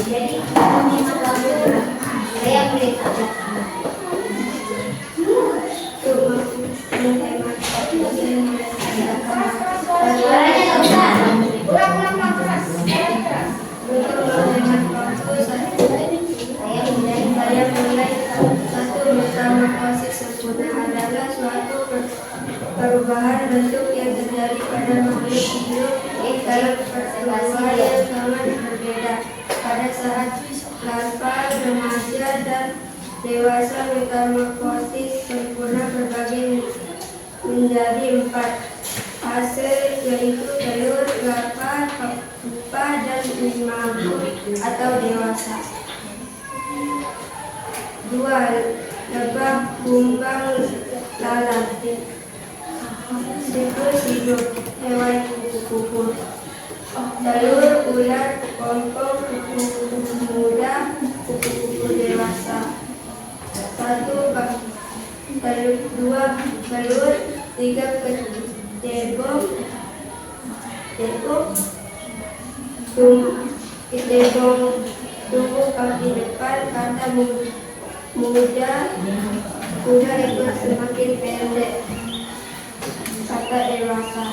Jadi saya boleh tanya. Suaranya nggak besar. ulang keras. Saya mulai satu pertama proses sempurna adalah suatu perubahan bentuk yang terjadi pada makhluk hidup dalam perkembangan yang sangat berbeda. Pada saat larva, remaja, dan dewasa, metamorfosis sempurna berbagi menjadi 4 fase, yaitu telur, larva, pupa, dan imago atau dewasa. 2. Lebah, kumbang, lalat. Siklus hidup hewan kupu-kupu. Telur, ular, kepompong, kupu-kupu muda, kupu-kupu dewasa. 1. Telur, 2. Telur, 3. Ketebong, tumbuh kaki depan, kata muda ekor semakin pendek, kata dewasa.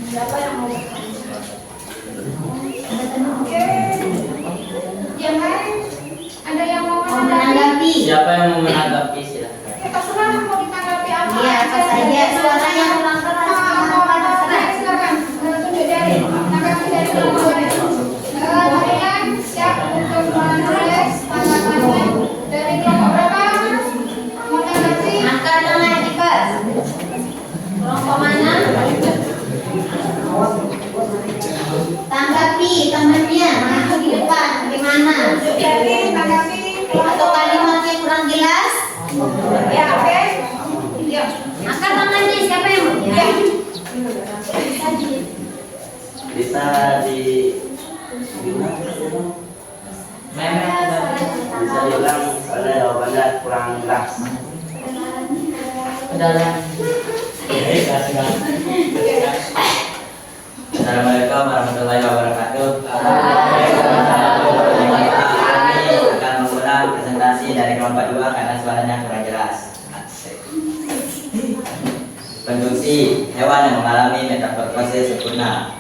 Siapa yang mau? Oke. Yang lain? Ada yang mau menanggapi? Siapa yang mau menanggapi silahkan. Ya, terserah mau ditanggapi apa. Iya, apa saja. Suaranya kurang keras. Silakan. Tunjuk jari. Tanggapi dari kelompok mana? Kalian siap untuk menulis tanggapannya dari kelompok berapa? Menanggapi? Angkat tangan cepat. Kelompok mana? Tanggapi temannya, maju di depan. Bagaimana? Jadi tanggapi Atau kalimatnya kurang jelas? ya, oke. Ya. Angkat tangannya, siapa yang mau? Ya. Bisa di bisa diulang karena jawabannya kurang jelas. Assalamualaikum warahmatullahi wabarakatuh. Kami akan mengulang presentasi dari kelompok 2 karena suaranya kurang jelas. Fungsi hewan yang mengalami metamorfosis sempurna.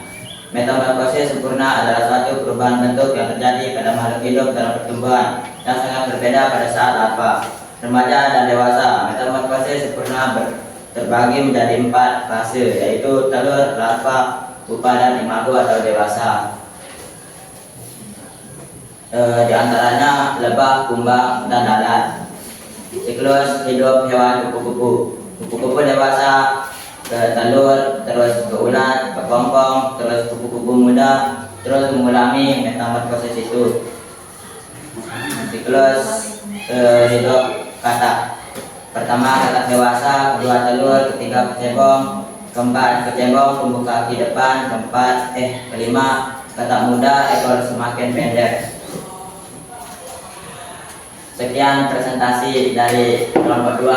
Metamorfosis sempurna adalah suatu perubahan bentuk yang terjadi pada makhluk hidup dalam pertumbuhan yang sangat berbeda pada saat larva, remaja, dan dewasa. Metamorfosis sempurna terbagi menjadi 4 fase, yaitu telur, larva, pupa, dan imago atau dewasa. Di antaranya lebah, kumbang, dan lalat. Siklus hidup hewan kupu-kupu. Kupu-kupu dewasa ke telur, terus ke ulat, ke pompong, terus kupu-kupu muda, terus mengulangi metamorfosis itu. Siklus hidup katak. Pertama katak dewasa, kedua telur, ketiga kecebong, keempat kecebong tumbuh kaki depan, kelima katak muda ekor semakin pendek. Sekian presentasi dari kelompok 2.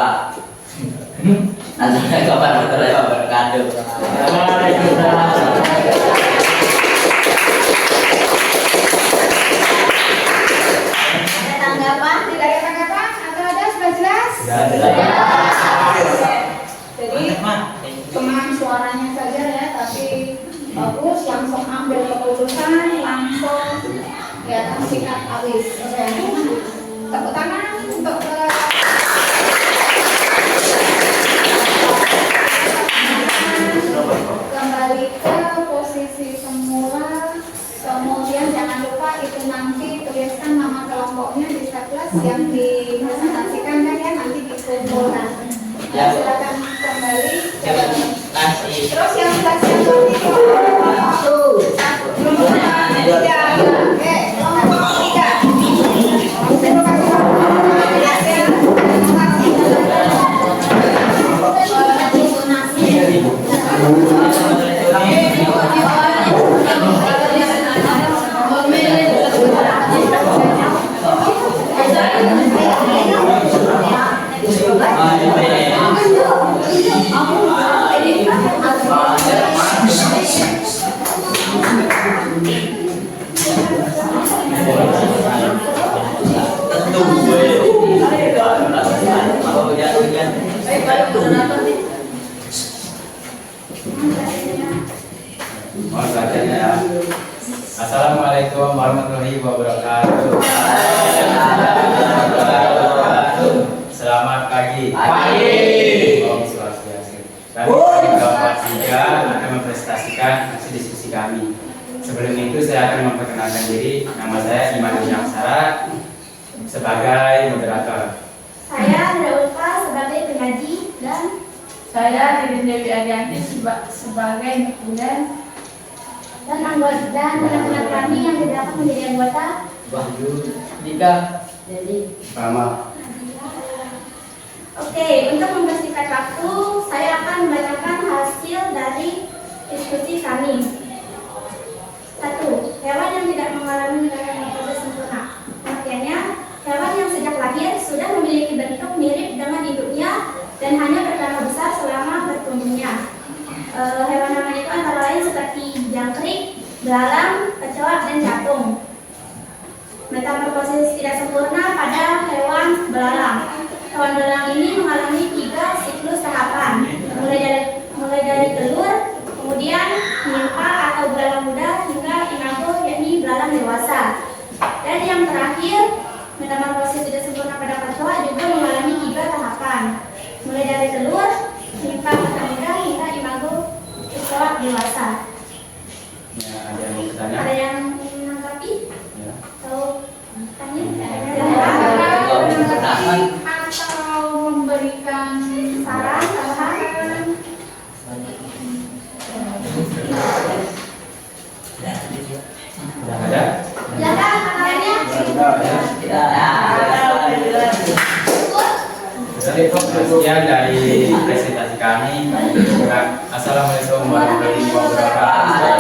Assalamualaikum warahmatullahi wabarakatuh. Ada tanggapan? Tidak ada tanggapan? Atau ada sudah jelas? Jadi cuma suaranya saja ya, tapi bagus, langsung ambil keputusan, langsung ya sikat habis. Tepuk tangan untuk kembali ke posisi semula. Kemudian jangan lupa itu nanti tuliskan nama kelompoknya di staples yang dipresentasikan kan ya, nanti dikumpulkan. Ya, silakan kembali. Terus yang sudah siap nanti kelompok 3. Mohon perhatiannya ya. Assalamualaikum warahmatullahi wabarakatuh. Selamat pagi. Om Swastiastu. Kami Bapak Tiga akan mempresentasikan hasil diskusi kami. Sebelum itu saya akan memperkenalkan diri. Nama saya Iman Aksara sebagai moderator. Saya Daulfa sebagai pengaji dan Saya Diri Dewi Adianti sebagai kemudian dan anggota dan teman-teman kami yang tidak menjadi anggota. Wahyu, Dika, Jadi, Rama. oke, untuk membersihkan waktu, saya akan membacakan hasil dari diskusi kami. 1. Hewan yang tidak mengalami metamorfosis sempurna. Artinya, hewan yang sejak lahir sudah memiliki bentuk mirip dengan induknya dan hanya bertambah besar selama bertumbuhnya. Hewan-hewan itu antara lain seperti jangkrik, belalang, kecoa, dan jatung. Metamorfosis tidak sempurna pada hewan belalang. Hewan belalang ini mengalami 3 siklus tahapan, mulai dari telur, kemudian nimpa atau belalang muda hingga imago yakni belalang dewasa. Dan yang terakhir, metamorfosis tidak sempurna pada kecoa juga mengalami 3 tahapan, mulai dari telur, nimpa kecoa muda hingga imago kecoa dewasa. Ya, ada yang mau bertanya? Ada yang ingin menanggapi? Ya. Atau tanya? Atau memberikan Saran, tambahan? Sudah ada? Silakan, tangannya. Sekian dari presentasi kami. Assalamualaikum warahmatullahi wabarakatuh.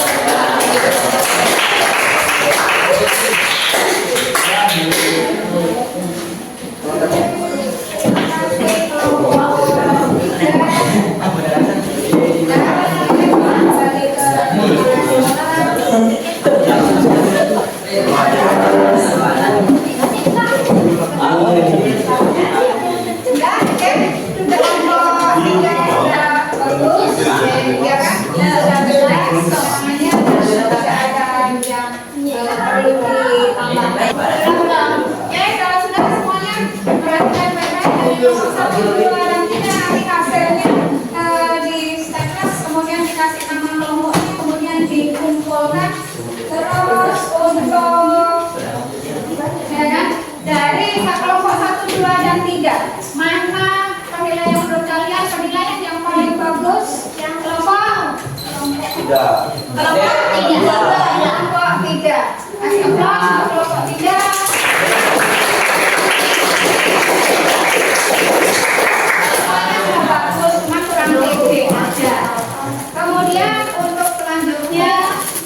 Kemudian untuk selanjutnya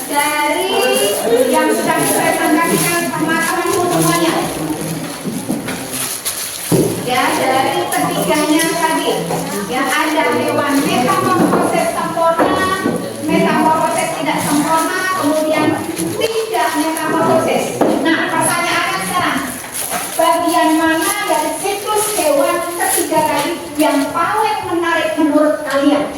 dari yang sudah dipresentasikan sama teman-teman semuanya, ya dari ketiganya tadi, yang ada hewan metamorfosis sempurna, metamorfosis tidak sempurna, kemudian tidak metamorfosis. Nah, pertanyaannya sekarang, bagian mana dari siklus hewan ketiga tadi yang paling menarik menurut kalian?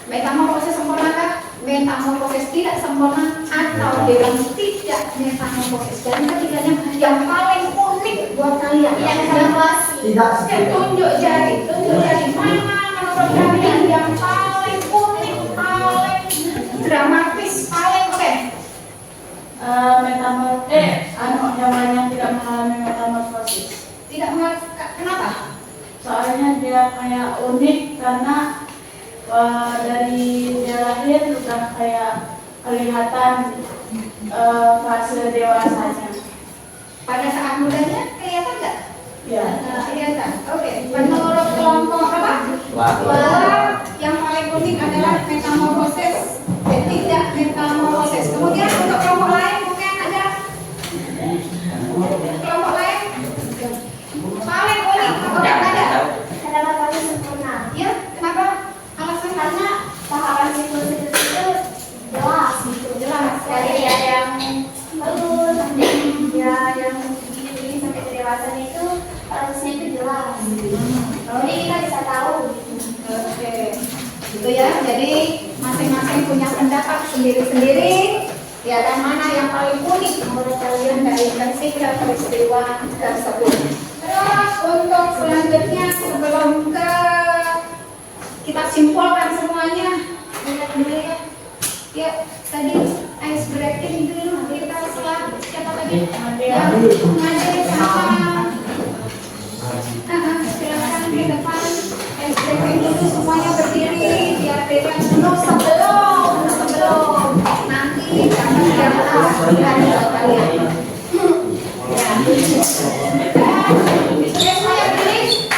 Metamorfosis sempurnakah? Metamorfosis tidak sempurna? Atau hewan tidak metamorfosis? Dan ketiganya yang paling unik buat kalian. Yang evaluasi. Tidak Tunjuk jari mana menurut kalian yang paling unik, paling dramatis, paling oke? hewan yang tidak mengalami metamorfosis. Tidak mengerti kenapa? Soalnya dia kayak unik karena dari dia lahir sudah kayak kelihatan fase dewasanya. Pada saat mudanya kelihatan nggak? Ya. Kelihatan. Oke. Menurut kelompok apa? Wah, yang paling unik adalah metamorfosis, tidak metamorfosis. Kemudian untuk kelompok lain mungkin ada kelompok lain paling unik apa yang ada? Metamorfosis sempurna. Ya, kenapa? Alasan Karena tahapan siklus itu jelas gitu. jelas. Dari dia yang bagus sampai dia yang gini sampai ke dewasanya itu prosesnya itu jelas. Jadi kita bisa tahu. Oke. Gitu ya. Jadi masing-masing punya pendapat sendiri-sendiri ya, dan mana yang paling unik menurut kalian dari ketiga peristiwa tersebut. Terus untuk selanjutnya sebelum kita simpulkan semuanya, lihat dulu ya. Ya, tadi ice breaking dulu kita siapa tadi? Made sama silakan di depan. Ice breaking dulu semuanya berdiri biar bebas dulu sebelum nanti dapat jamaah kalian. Ya, saya beri.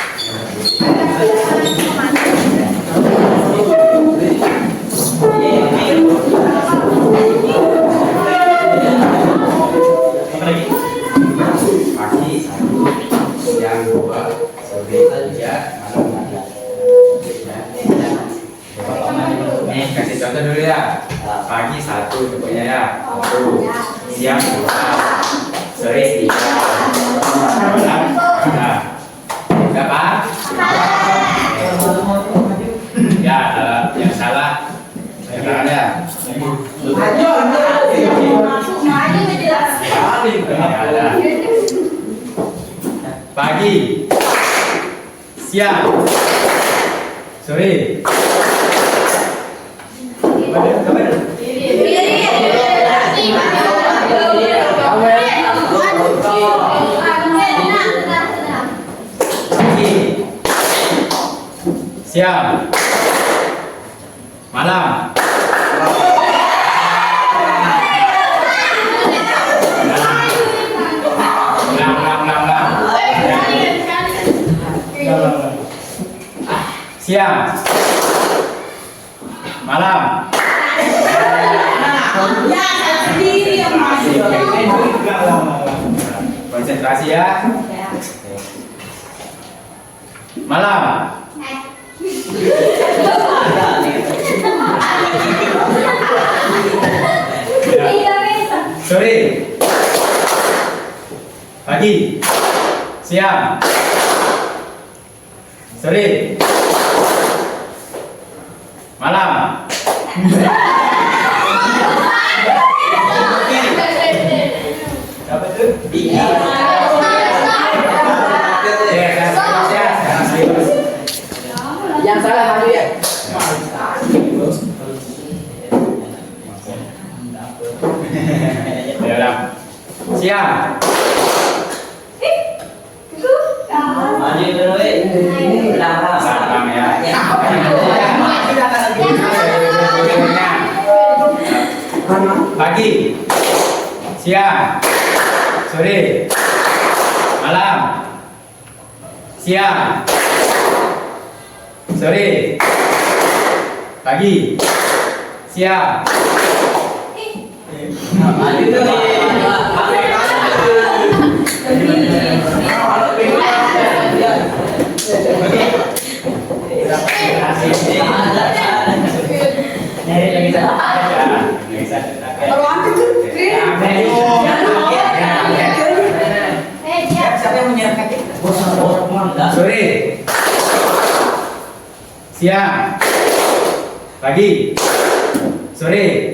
Pagi 1, siang 2, sore 3, malam 4. Nih kasih contoh dulu ya. Pagi 1 contohnya ya. 1, siang 2, sore 3, malam 4. Berapa? Ya, yang salah sekarang ya. Pagi, siang, sore. Pagi, siang, malam. Siang, malam. Konsentrasi ya. Malam. Sore. Pagi. Siang. Sore. Malam. Apa tuh? Yang salah maju ya. Ya udah. Siang. Maju dulu, Belakang ya. Pagi, siang, sore, malam, siang, sore, pagi, siang. maju dulu. Sore, siang, pagi, sore,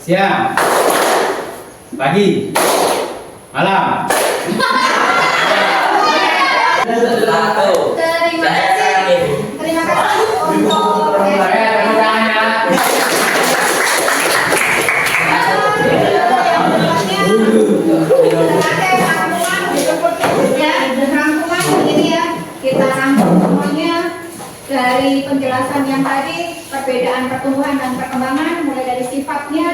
siang, pagi, malam. Terima kasih untuk rangkuman ini ya, kita rangkum semuanya dari penjelasan yang tadi, perbedaan pertumbuhan dan perkembangan mulai dari sifatnya,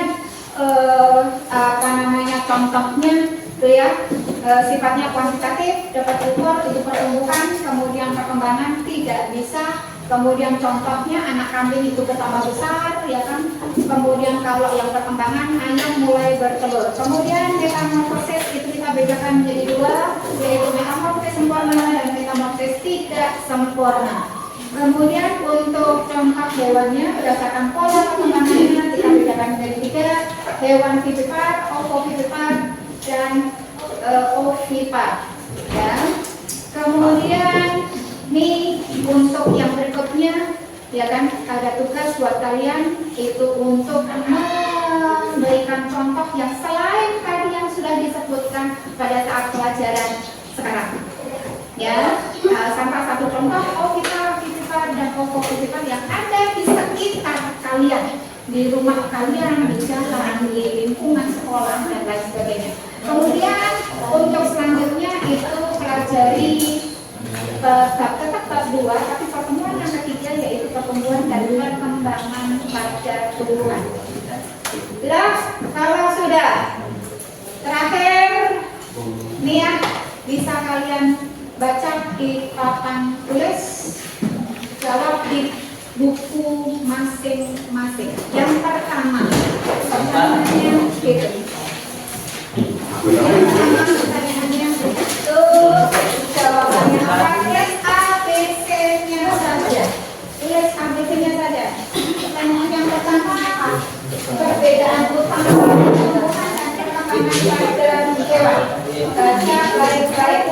contohnya itu ya, sifatnya kuantitatif, dapat diukur itu pertumbuhan, kemudian perkembangan tidak bisa, kemudian contohnya anak kambing itu bertambah besar, ya kan, kemudian kalau yang perkembangan ayam mulai bertelur, kemudian metamorfosis itu kita bedakan menjadi dua, yaitu metamorfosis sempurna dan metamorfosis tidak sempurna. Kemudian untuk contoh hewannya berdasarkan pola perkembangannya kita bedakan menjadi tiga, hewan vivipar, ovovivipar, dan ovipar. Ya. Kemudian nih untuk yang berikutnya ya kan? Ada tugas buat kalian itu untuk memberikan contoh yang selain tadi yang sudah disebutkan pada saat pelajaran sekarang. Ya, sampai satu contoh titipar dan titipar yang ada di sekitar kalian, di rumah kalian, di jalan, di lingkungan sekolah dan lain sebagainya. Kemudian untuk selanjutnya itu pelajari tetap bab 2, tapi pertemuan yang ketiga yaitu pertemuan dan perkembangan pada tubuhan. Sudah? Kalau sudah, terakhir nih ya, bisa kalian baca di papan tulis, jawab di buku masing-masing. Yang pertama, pertanyaannya gitu. Yang pertama pertanyaannya itu jawabannya apa? Tulis ABC-nya saja. Tulis ABC-nya saja. Pertanyaan yang pertama apa? Perbedaan utama tumbuhan dan perkembangan pada hewan. Baca baik-baik.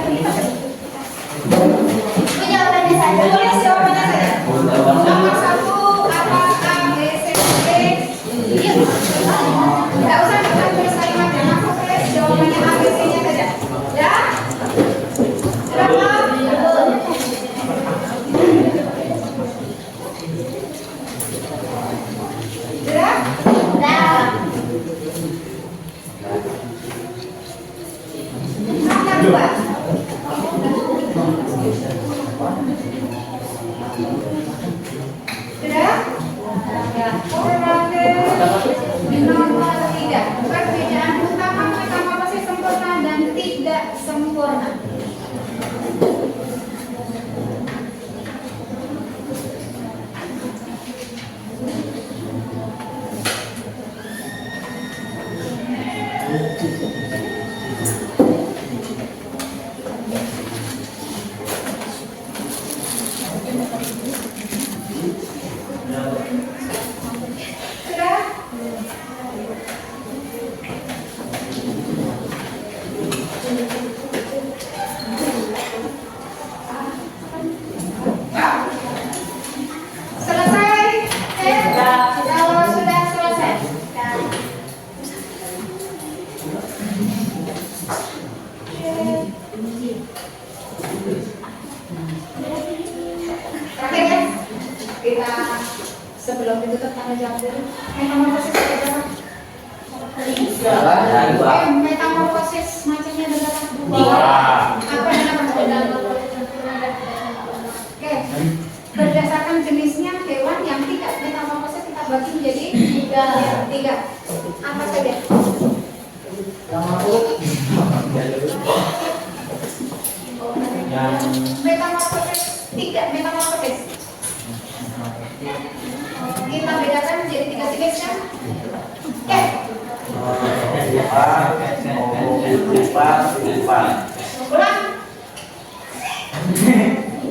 Itu jawabannya saja. Tulis jawabannya saja. Nomor 1 apa ABC? Tidak usah kita tulis kalimatnya, langsung tulis jawabannya ABC-nya saja. Ya? Berapa? Sudah? Nomor 2. Sudah? Ya. Nomor 3. Perbedaan utama metamorfosis sempurna dan tidak sempurna. Sudah? Selesai? Kalau sudah selesai. Terakhir ya, kita sebelum ditutup tanda jawab dulu. Metamorfosis ada berapa? Metamorfosis macamnya ada berapa? 2. Apa yang Oke, berdasarkan jenisnya hewan yang tidak metamorfosis kita bagi menjadi 3. Apa saja? Metamorfosis 3 metamorfosis. Kita bedakan menjadi 3 jenis kan? Oke. Ulang.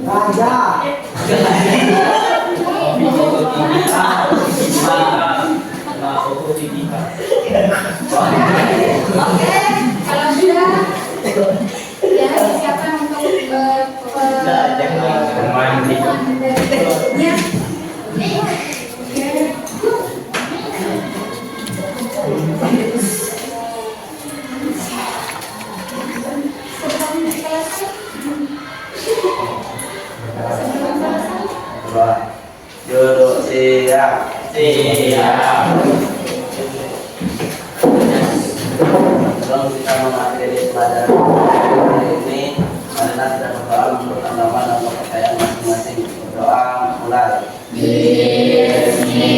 Raja. Oke, kalau sudah ya disiapkan untuk berikutnya. Duduk siap. Sebelum kita mengakhiri pelajaran hari ini, marilah kita berdoa menurut agama dan kepercayaan masing-masing. Berdoa mulai. Bismillah.